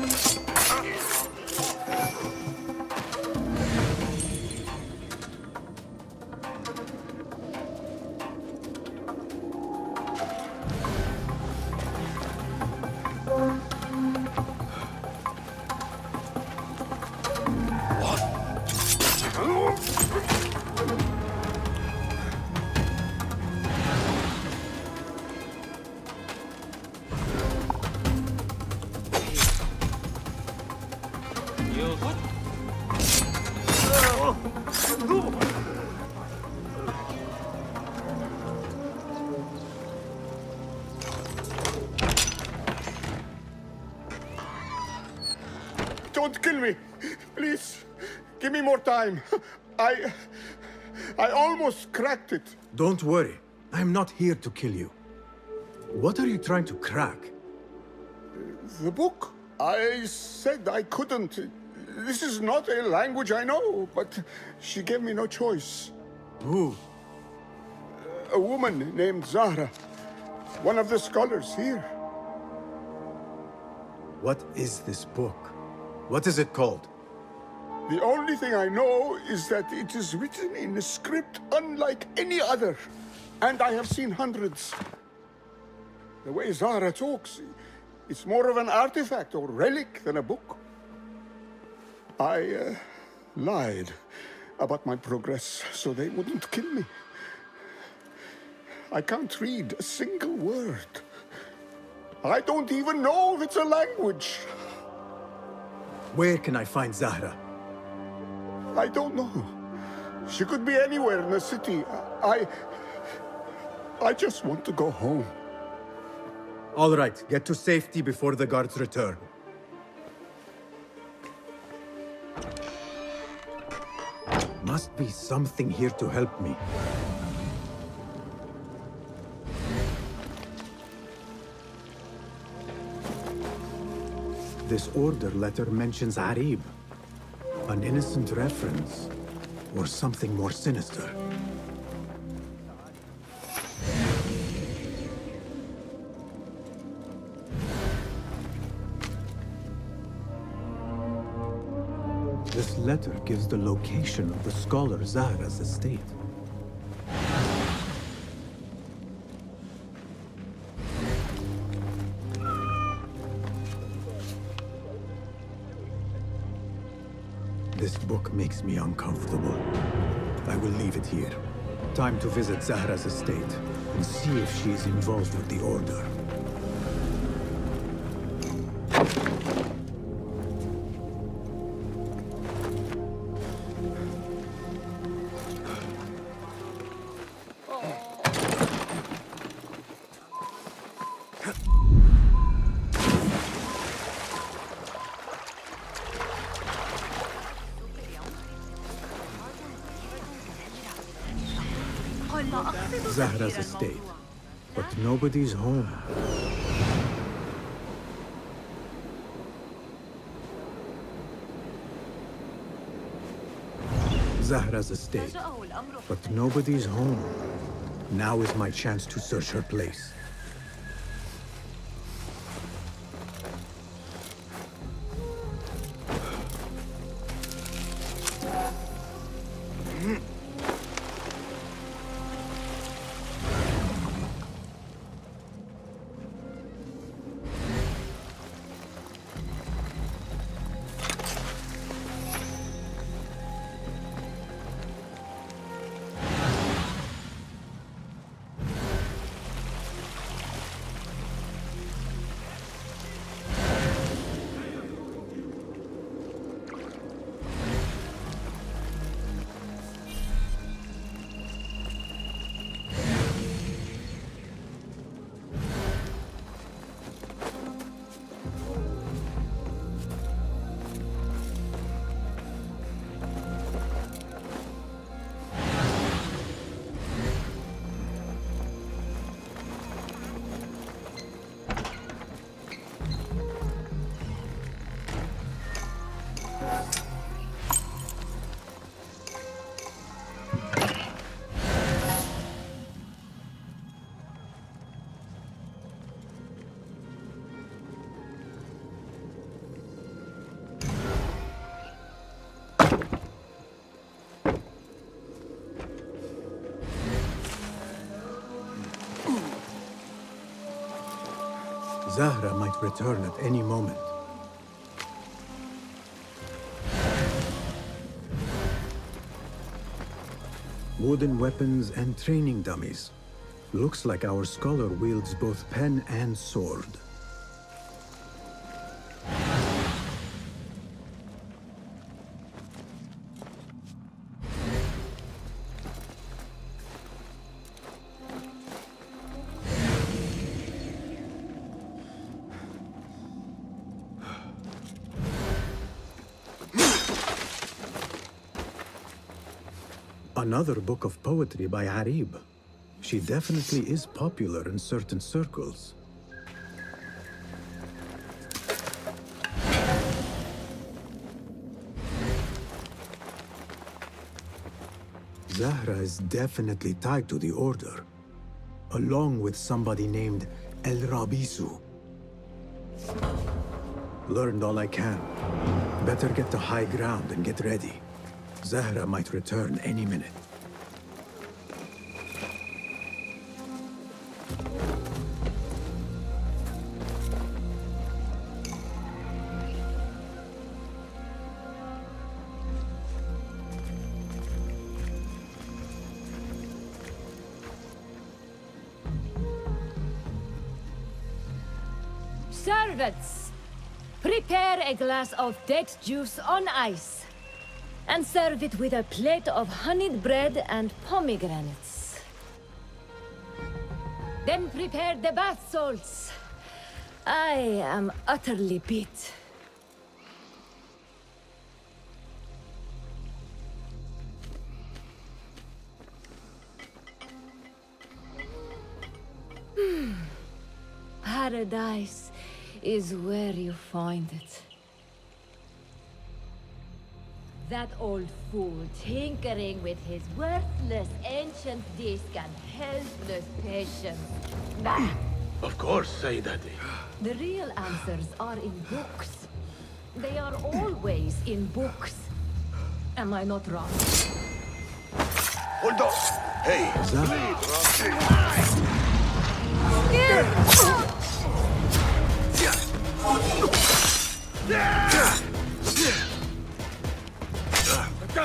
Don't kill me. Please, give me more time. I almost cracked it. Don't worry. I'm not here to kill you. What are you trying to crack? The book. I said I couldn't. This is not a language I know, but she gave me no choice. Who? A woman named Zahra. One of the scholars here. What is this book? What is it called? The only thing I know is that it is written in a script unlike any other. And I have seen hundreds. The way Zahra talks, it's more of an artifact or relic than a book. I lied about my progress so they wouldn't kill me. I can't read a single word. I don't even know if it's a language. Where can I find Zahra? I don't know. She could be anywhere in the city. I just want to go home. All right, get to safety before the guards return. Must be something here to help me. This order letter mentions Arib. An innocent reference, or something more sinister. This letter gives the location of the scholar Zahra's estate. This book makes me uncomfortable. I will leave it here. Time to visit Zahra's estate and see if she is involved with the Order. Zahra's estate, but nobody's home. Zahra's estate, but nobody's home. Now is my chance to search her place. Zahra might return at any moment. Wooden weapons and training dummies. Looks like our scholar wields both pen and sword. Another book of poetry by Arib. She definitely is popular in certain circles. Zahra is definitely tied to the Order, along with somebody named El Rabisu. Learned all I can. Better get to high ground and get ready. Zahra might return any minute. Servants, prepare a glass of date juice on ice. And serve it with a plate of honeyed bread and pomegranates. Then prepare the bath salts. I am utterly beat. Paradise is where you find it. That old fool tinkering with his worthless ancient disc and helpless patience. Bah! Of course, Sayyidati. The real answers are in books. They are always in books. Am I not wrong? Hold on! Hey,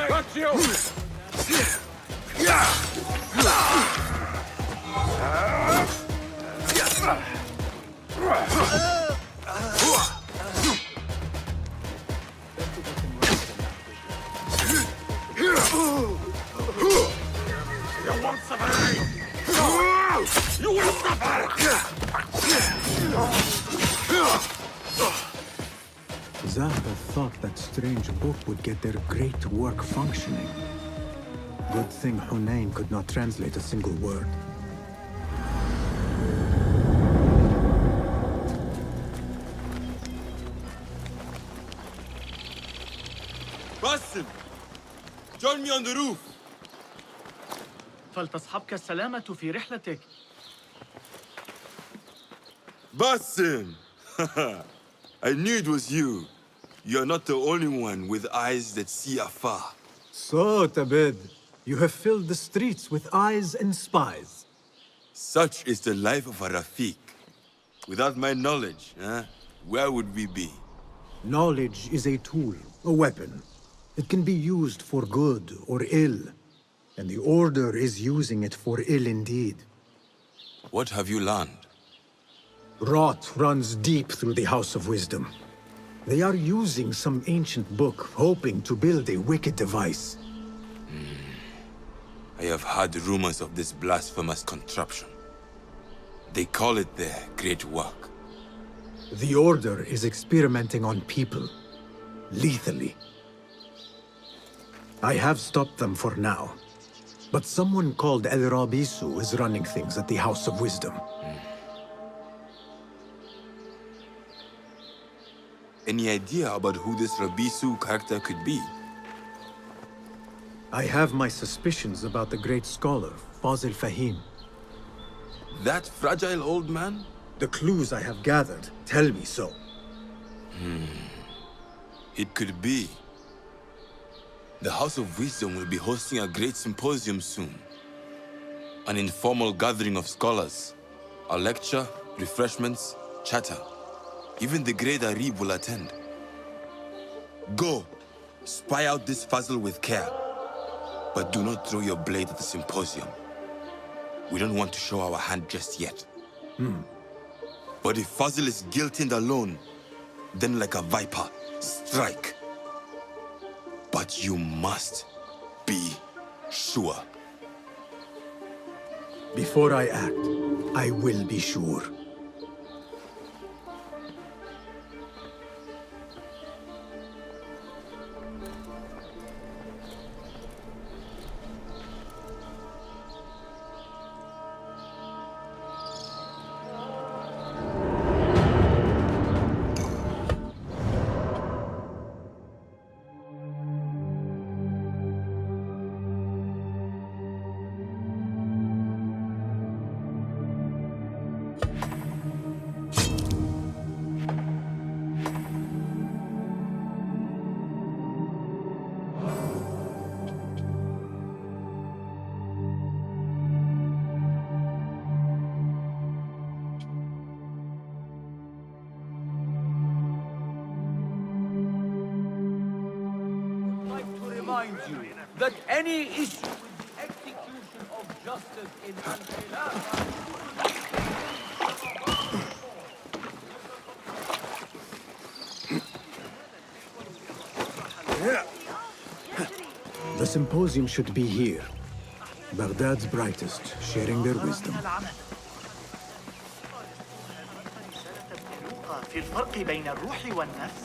Got you! You won't survive! You will suffer! Zahra thought that strange book would get their great work functioning. Good thing Hunain could not translate a single word. Basim! Join me on the roof! فلتصحبك السلامة في رحلتك. Basim! I knew it was you. You're not the only one with eyes that see afar. So, Tabid, you have filled the streets with eyes and spies. Such is the life of a Rafiq. Without my knowledge, where would we be? Knowledge is a tool, a weapon. It can be used for good or ill. And the Order is using it for ill indeed. What have you learned? Rot runs deep through the House of Wisdom. They are using some ancient book, hoping to build a wicked device. I have heard rumors of this blasphemous contraption. They call it their great work. The Order is experimenting on people, lethally. I have stopped them for now. But someone called El Rabisu is running things at the House of Wisdom. Any idea about who this Rabisu character could be? I have my suspicions about the great scholar, Fazil Fahim. That fragile old man? The clues I have gathered tell me so. It could be. The House of Wisdom will be hosting a Great Symposium soon. An informal gathering of scholars. A lecture, refreshments, chatter. Even the great Arib will attend. Go, spy out this puzzle with care. But do not throw your blade at the symposium. We don't want to show our hand just yet. But if Fazil is guilty and alone, then like a viper, strike. But you must be sure. Before I act, I will be sure. Remind you that any issue with the execution of justice in The symposium should be here. Baghdad's brightest, sharing their wisdom. في الفرق بين الروح والنفس.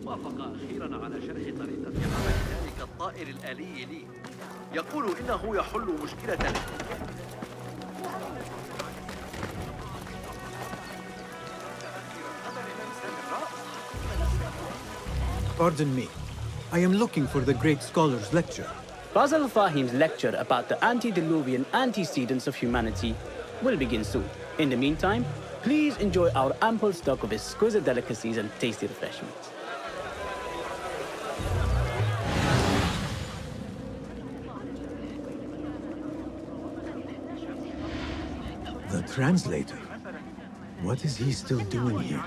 وافق أخيرا على شرح طريقة عمل ذلك الطائر الآلي لي. يقول إنه يحل مشكلة. Pardon me. I am looking for the great scholar's lecture. Basil Fahim's lecture about the antediluvian antecedents of humanity will begin soon. In the meantime, please enjoy our ample stock of exquisite delicacies and tasty refreshments. The translator? What is he still doing here?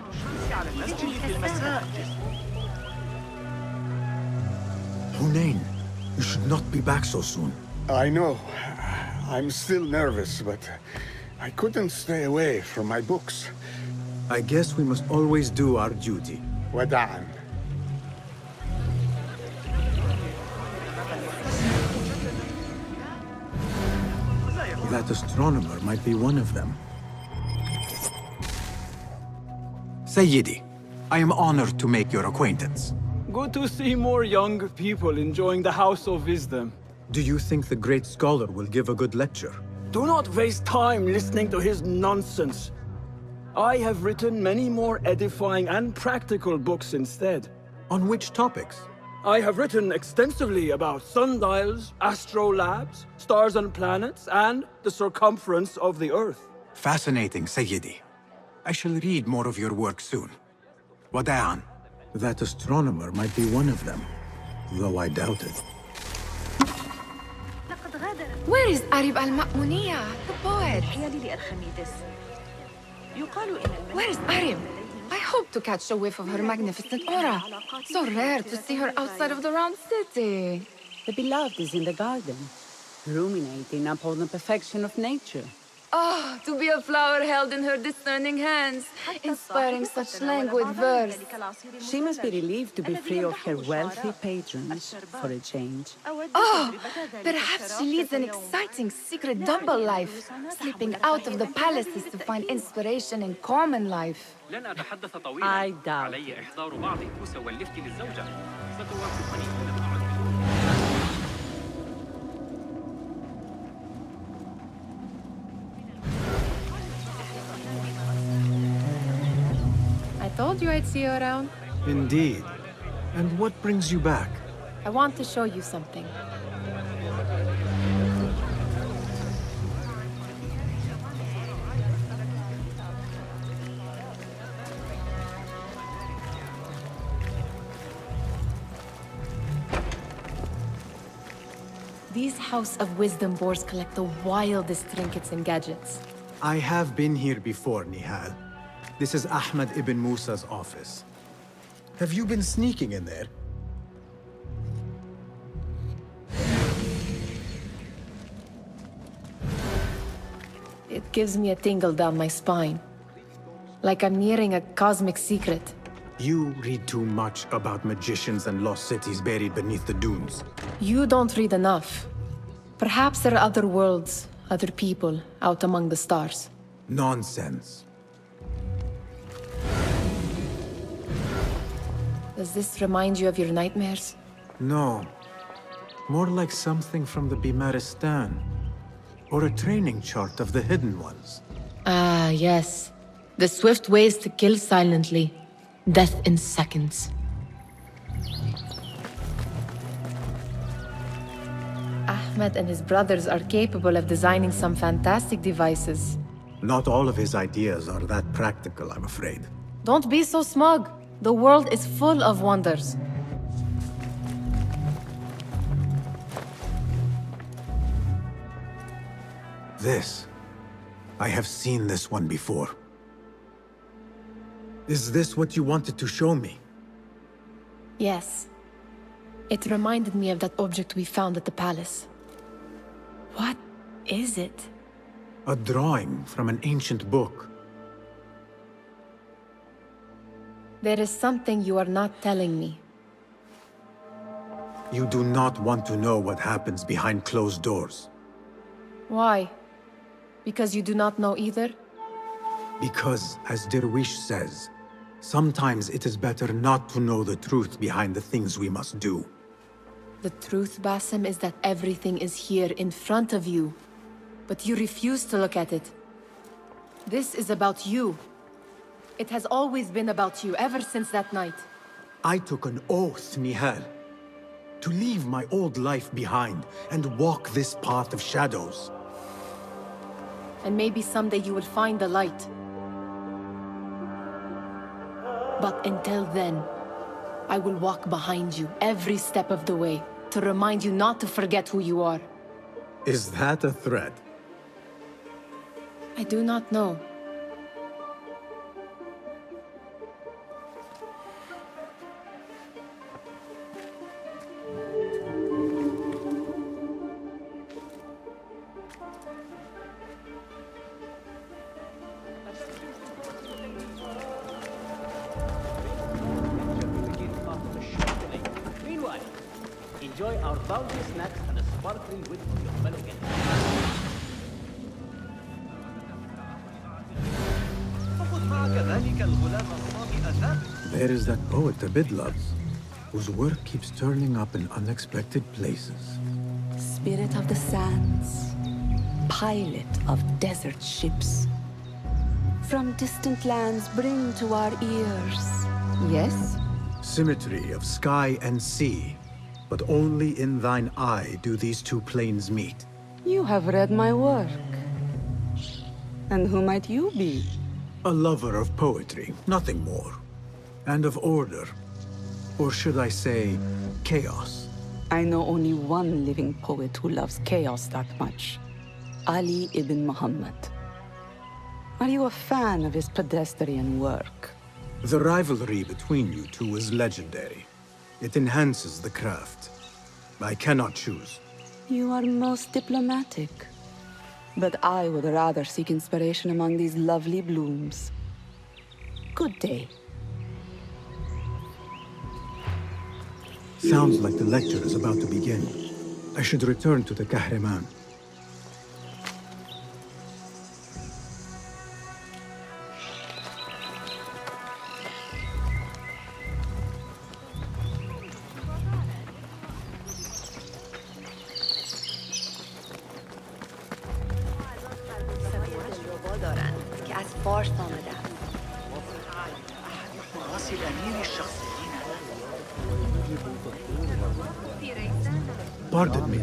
Hunain, you should not be back so soon. I know. I'm still nervous, but I couldn't stay away from my books. I guess we must always do our duty. Wada'an. That astronomer might be one of them. Sayyidi, I am honored to make your acquaintance. Good to see more young people enjoying the House of Wisdom. Do you think the great scholar will give a good lecture? Do not waste time listening to his nonsense. I have written many more edifying and practical books instead. On which topics? I have written extensively about sundials, astrolabes, stars and planets, and the circumference of the Earth. Fascinating, Sayyidi. I shall read more of your work soon. Wada'an. That astronomer might be one of them, though I doubt it. Where is Arib al-Ma'muniya, the poet? Where is Arib? I hope to catch a whiff of her magnificent aura. So rare to see her outside of the round city. The beloved is in the garden, ruminating upon the perfection of nature. Oh, to be a flower held in her discerning hands, inspiring such languid verse. She must be relieved to be free of her wealthy patrons for a change. Oh, perhaps she leads an exciting secret double life, slipping out of the palaces to find inspiration in common life. I doubt. علي إحضار بعض الكوس واللفت للزوجة. ستوافقني. I told you I'd see you around. Indeed. And what brings you back? I want to show you something. These House of Wisdom boars collect the wildest trinkets and gadgets. I have been here before, Nihal. This is Ahmed ibn Musa's office. Have you been sneaking in there? It gives me a tingle down my spine. Like I'm nearing a cosmic secret. You read too much about magicians and lost cities buried beneath the dunes. You don't read enough. Perhaps there are other worlds, other people, out among the stars. Nonsense. Does this remind you of your nightmares? No. More like something from the Bimaristan. Or a training chart of the Hidden Ones. Ah, yes. The swift ways to kill silently. Death in seconds. Ahmed and his brothers are capable of designing some fantastic devices. Not all of his ideas are that practical, I'm afraid. Don't be so smug. The world is full of wonders. This. I have seen this one before. Is this what you wanted to show me? Yes. It reminded me of that object we found at the palace. What is it? A drawing from an ancient book. There is something you are not telling me. You do not want to know what happens behind closed doors. Why? Because you do not know either? Because, as Derwish says, sometimes it is better not to know the truth behind the things we must do. The truth, Basim, is that everything is here in front of you. But you refuse to look at it. This is about you. It has always been about you, ever since that night. I took an oath, Nihal, to leave my old life behind and walk this path of shadows. And maybe someday you will find the light. But until then, I will walk behind you every step of the way to remind you not to forget who you are. Is that a threat? I do not know. Meanwhile, enjoy our bounty snacks and a sparkling wit from your fellow guests. There is that poet Abid loves, whose work keeps turning up in unexpected places. Spirit of the sands, pilot of desert ships. From distant lands bring to our ears. Yes? Symmetry of sky and sea, but only in thine eye do these two planes meet. You have read my work. And who might you be? A lover of poetry, nothing more. And of order. Or should I say, chaos. I know only one living poet who loves chaos that much. Ali ibn Muhammad. Are you a fan of his pedestrian work? The rivalry between you two is legendary. It enhances the craft. I cannot choose. You are most diplomatic. But I would rather seek inspiration among these lovely blooms. Good day. Sounds like the lecture is about to begin. I should return to the Kahraman. Pardon me.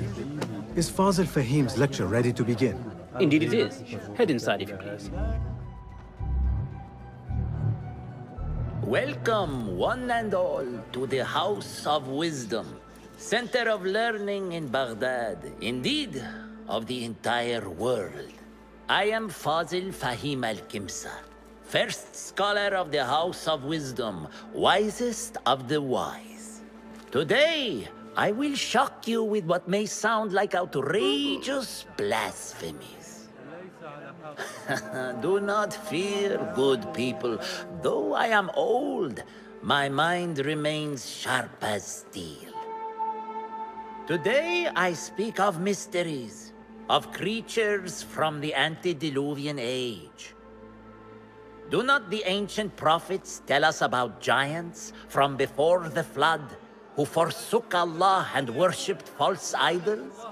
Is Fazil Fahim's lecture ready to begin? Indeed it is. Head inside if you please. Welcome, one and all, to the House of Wisdom. Center of learning in Baghdad, indeed, of the entire world. I am Fazil Fahim al-Kimsa, first scholar of the House of Wisdom, wisest of the wise. Today, I will shock you with what may sound like outrageous blasphemies. Do not fear, good people. Though I am old, my mind remains sharp as steel. Today, I speak of mysteries, of creatures from the antediluvian age. Do not the ancient prophets tell us about giants from before the flood who forsook Allah and worshipped false idols?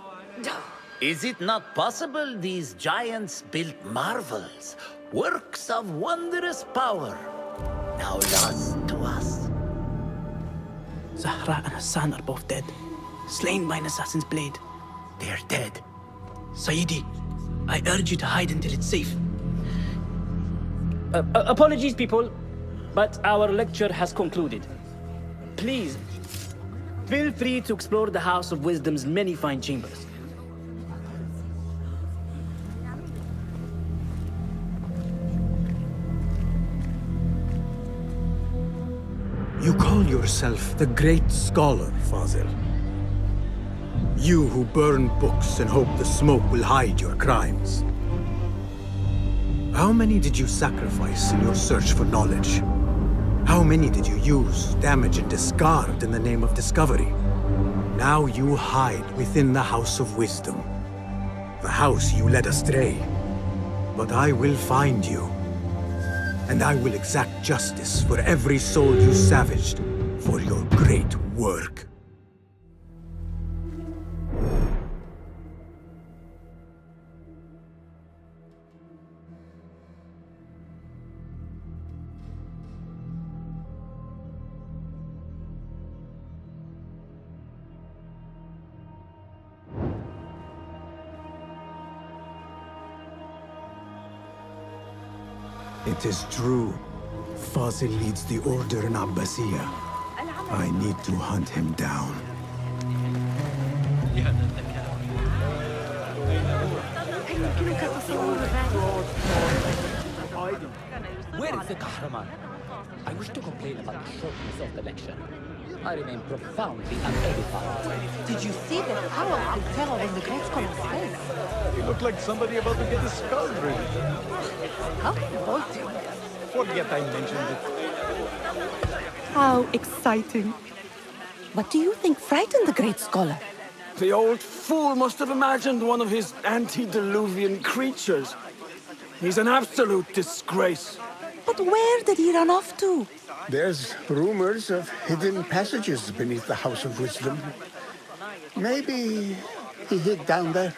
Is it not possible these giants built marvels, works of wondrous power, now lost to us? Zahra and Hassan are both dead, slain by an assassin's blade. They're dead. Sayyidi, I urge you to hide until it's safe. Apologies, people, but our lecture has concluded. Please, feel free to explore the House of Wisdom's many fine chambers. You call yourself the Great Scholar, Fazil. You who burn books and hope the smoke will hide your crimes. How many did you sacrifice in your search for knowledge? How many did you use, damage, and discard in the name of discovery? Now you hide within the House of Wisdom. The house you led astray. But I will find you. And I will exact justice for every soul you savaged for your great work. It is true. Fazil leads the order in Abbasiyah. I need to hunt him down. Where is the Kahraman? I wish to complain about the shortness of the lecture. I remain profoundly unedified. Did you see the powerful terror in the Great Scholar's face? He looked like somebody about to get his skull drilled. How revolting. Forget I mentioned it. How exciting. What do you think frightened the Great Scholar? The old fool must have imagined one of his antediluvian creatures. He's an absolute disgrace. But where did he run off to? There's rumors of hidden passages beneath the House of Wisdom. Maybe he hid down there.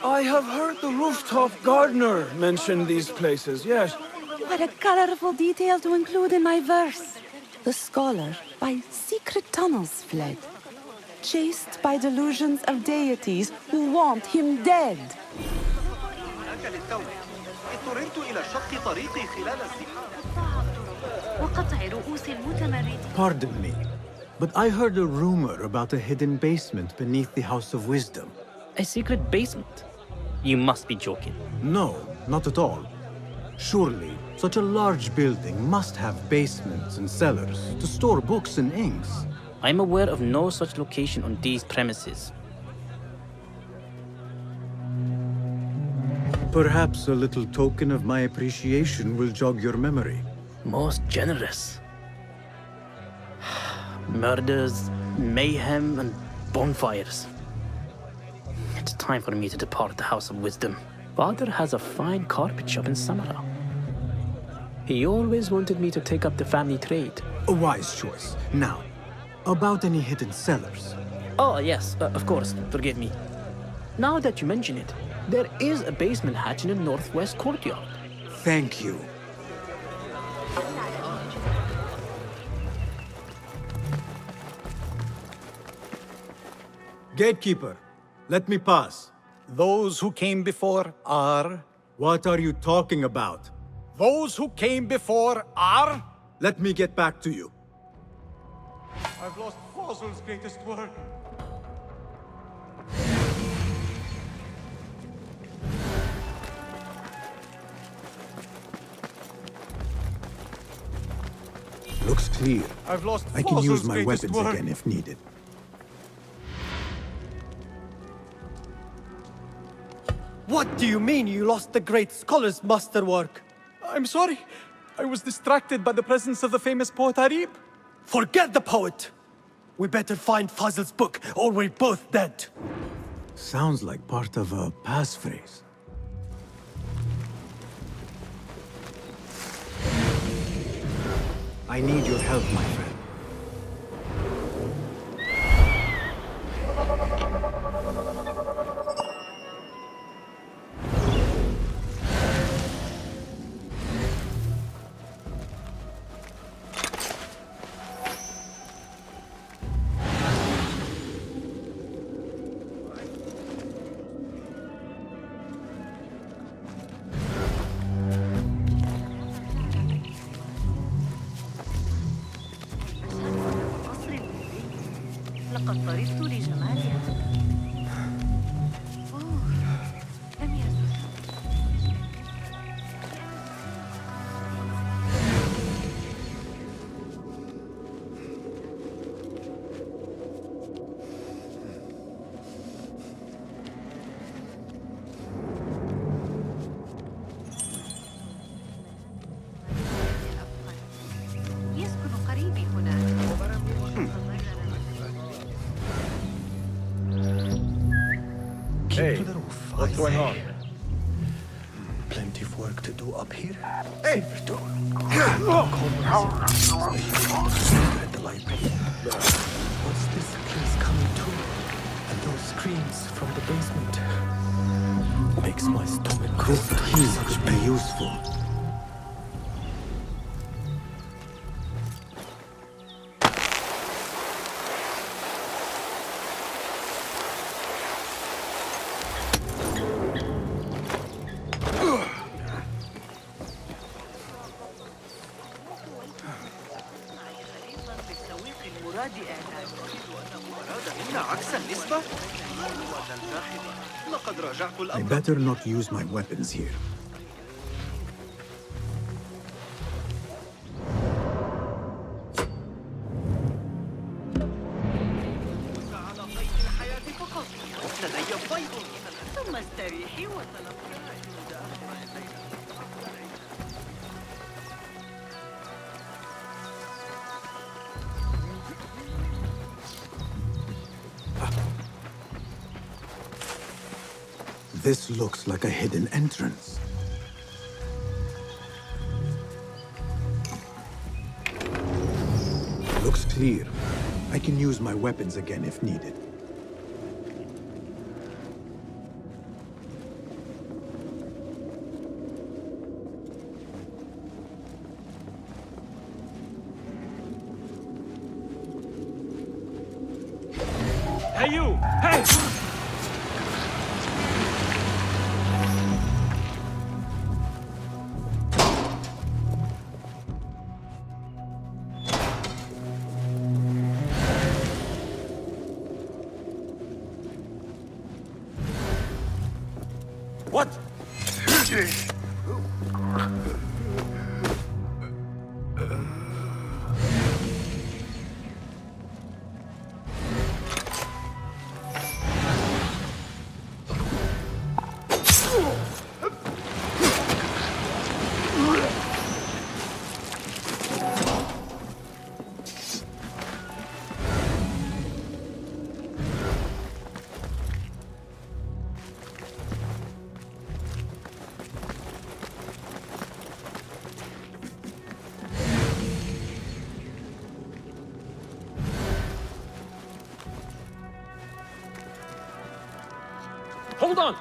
I have heard the rooftop gardener mention these places, yes. What a colorful detail to include in my verse. The scholar by secret tunnels fled, chased by delusions of deities who want him dead. Pardon me, but I heard a rumor about a hidden basement beneath the House of Wisdom. A secret basement? You must be joking. No, not at all. Surely, such a large building must have basements and cellars to store books and inks. I'm aware of no such location on these premises. Perhaps a little token of my appreciation will jog your memory. Most generous. Murders, mayhem, and bonfires. It's time for me to depart the House of Wisdom. Father has a fine carpet shop in Samara. He always wanted me to take up the family trade. A wise choice. Now, about any hidden cellars? Oh, yes, of course, forgive me. Now that you mention it, there is a basement hatch in the northwest courtyard. Thank you. Gatekeeper, let me pass. Those who came before are... What are you talking about? Those who came before are... Let me get back to you. I've lost Fossil's greatest work. Looks clear. I've lost I can use Fossil's my greatest weapons work. again if needed. What do you mean you lost the great scholar's masterwork? I'm sorry. I was distracted by the presence of the famous poet Arib. Forget the poet! We better find Fazl's book, or we're both dead. Sounds like part of a passphrase. I need your help, my friend. لقد طربت لجمالها. لم يزل. يسكن قريبي هناك. Hey, what's going on? Plenty of work to do up here. Hey! At the library. What's this place coming to? And those screams from the basement. Makes my stomach This grow. key could be useful. I better not use my weapons here. ثم استريحي وتلقي. This looks like a hidden entrance. Looks clear. I can use my weapons again if needed. Hey, you! Hey! What? Hold on!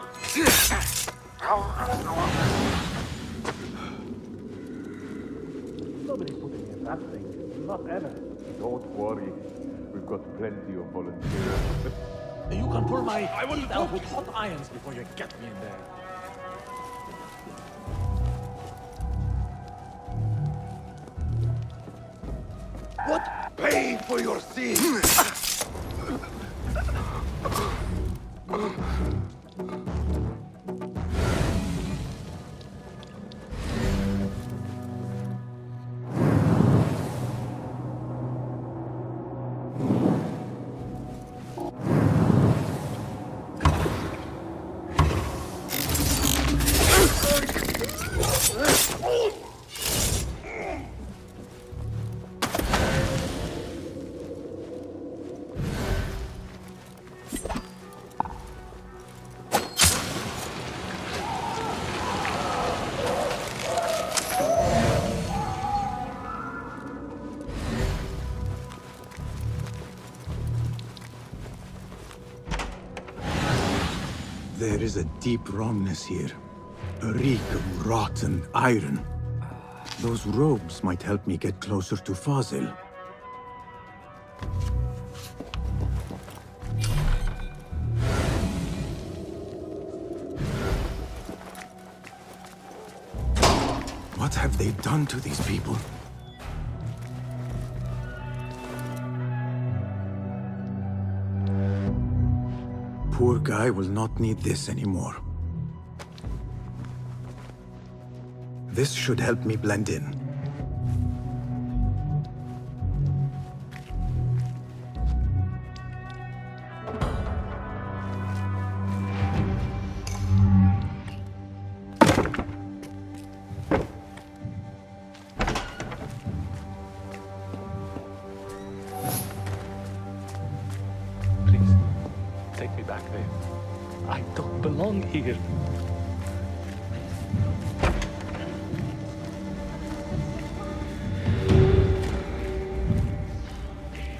Nobody's putting me in that thing. Not ever. Don't worry. We've got plenty of volunteers. You can pull my teeth out with hot irons before you get me in there. What? Pay for your sins! There is a deep wrongness here. A reek of rotten iron. Those robes might help me get closer to Fazil. What have they done to these people? Poor guy will not need this anymore. This should help me blend in. Take me back there. I don't belong here.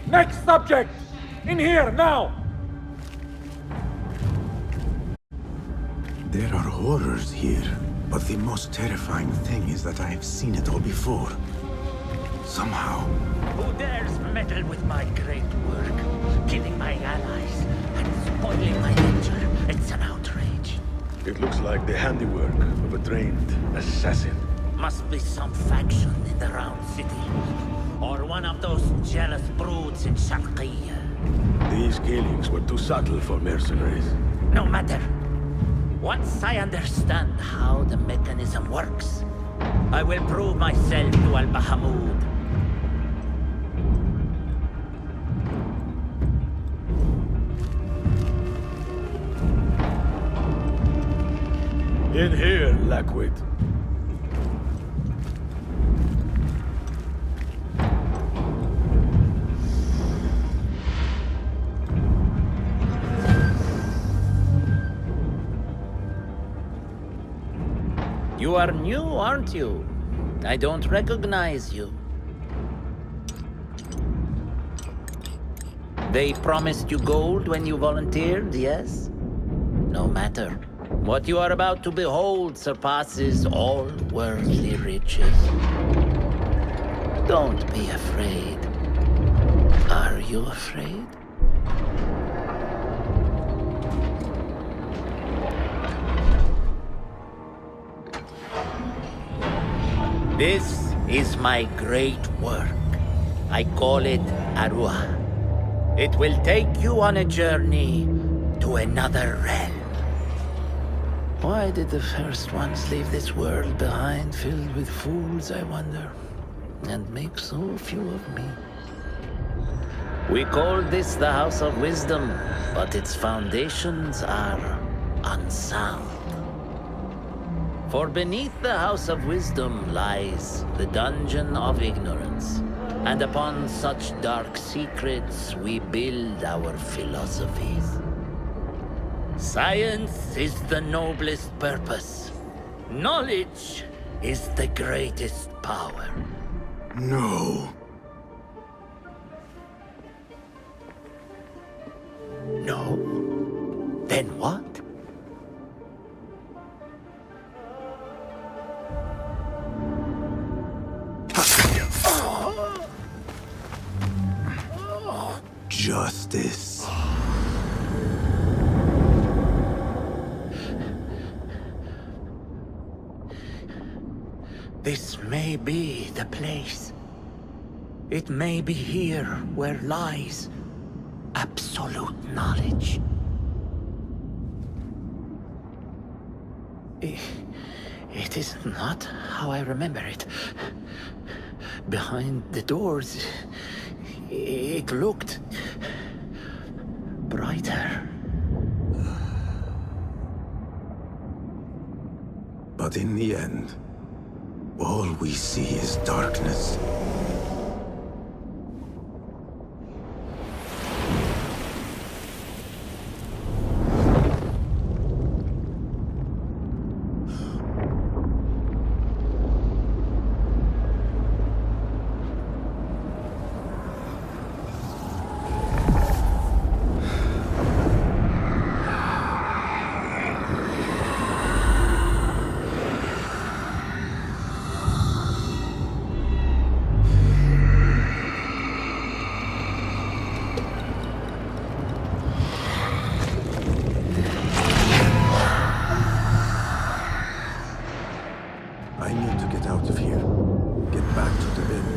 Next subject! In here, now! There are horrors here, but the most terrifying thing is that I have seen it all before. Somehow. Who dares meddle with my great work? Killing my allies and spoiling my lecture. It's an outrage. It looks like the handiwork of a trained assassin. Must be some faction in the Round City. Or one of those jealous broods in Sharqiyya. These killings were too subtle for mercenaries. No matter. Once I understand how the mechanism works, I will prove myself to Al-Bahamud. In here, Lackwit. You are new, aren't you? I don't recognize you. They promised you gold when you volunteered, yes? No matter. What you are about to behold surpasses all worldly riches. Don't be afraid. Are you afraid? This is my great work. I call it Arwah. It will take you on a journey to another realm. Why did the first ones leave this world behind, filled with fools, I wonder, and make so few of me? We call this the House of Wisdom, but its foundations are unsound. For beneath the House of Wisdom lies the Dungeon of Ignorance, and upon such dark secrets we build our philosophies. Science is the noblest purpose. Knowledge is the greatest power. No. No? Then what? Justice. This may be the place. It may be here where lies absolute knowledge. It is not how I remember it. Behind the doors, it looked brighter. But in the end, all we see is darkness. I need to get out of here. Get back to the inn.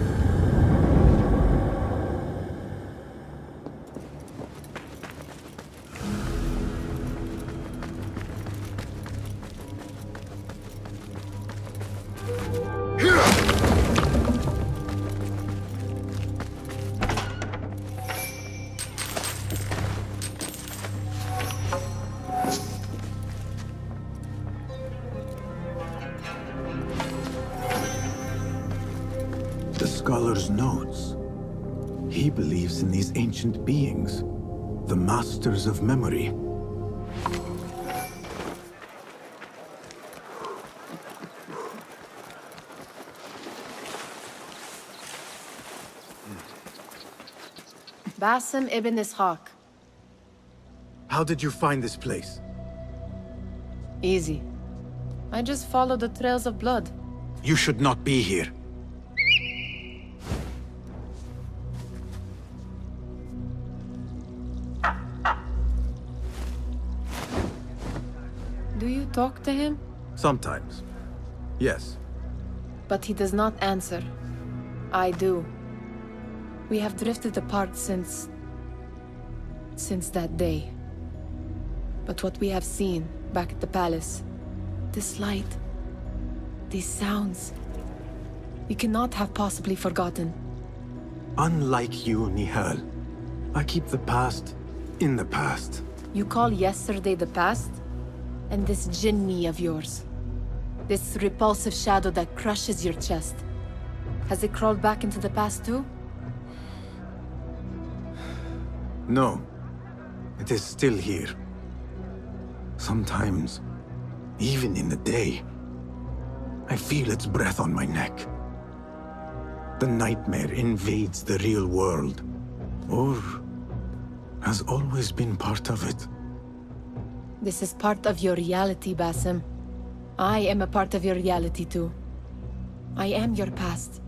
The scholar's notes. He believes in these ancient beings, the masters of memory. Basim ibn Ishaq. How did you find this place? Easy. I just followed the trails of blood. You should not be here. Do you talk to him? Sometimes. Yes. But he does not answer. I do. We have drifted apart since that day. But what we have seen back at the palace, this light, these sounds, we cannot have possibly forgotten. Unlike you, Nihal, I keep the past in the past. You call yesterday the past? And this jinni of yours, this repulsive shadow that crushes your chest, has it crawled back into the past too? No. It is still here. Sometimes, even in the day, I feel its breath on my neck. The nightmare invades the real world, or has always been part of it. This is part of your reality, Basim. I am a part of your reality too. I am your past.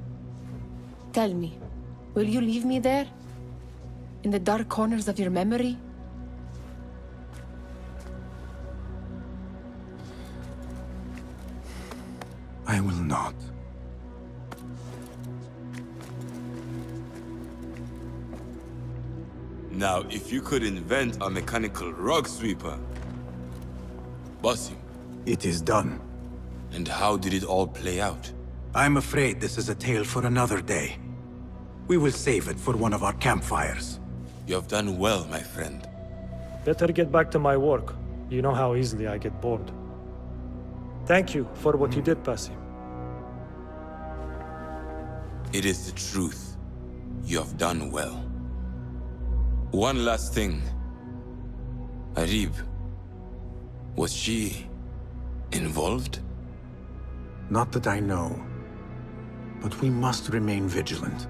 Tell me, will you leave me there? In the dark corners of your memory? I will not. Now, if you could invent a mechanical rug sweeper, Basim. It is done. And how did it all play out? I'm afraid this is a tale for another day. We will save it for one of our campfires. You have done well, my friend. Better get back to my work. You know how easily I get bored. Thank you for what you did, Basim. It is the truth. You have done well. One last thing. Arib, was she involved? Not that I know. But we must remain vigilant.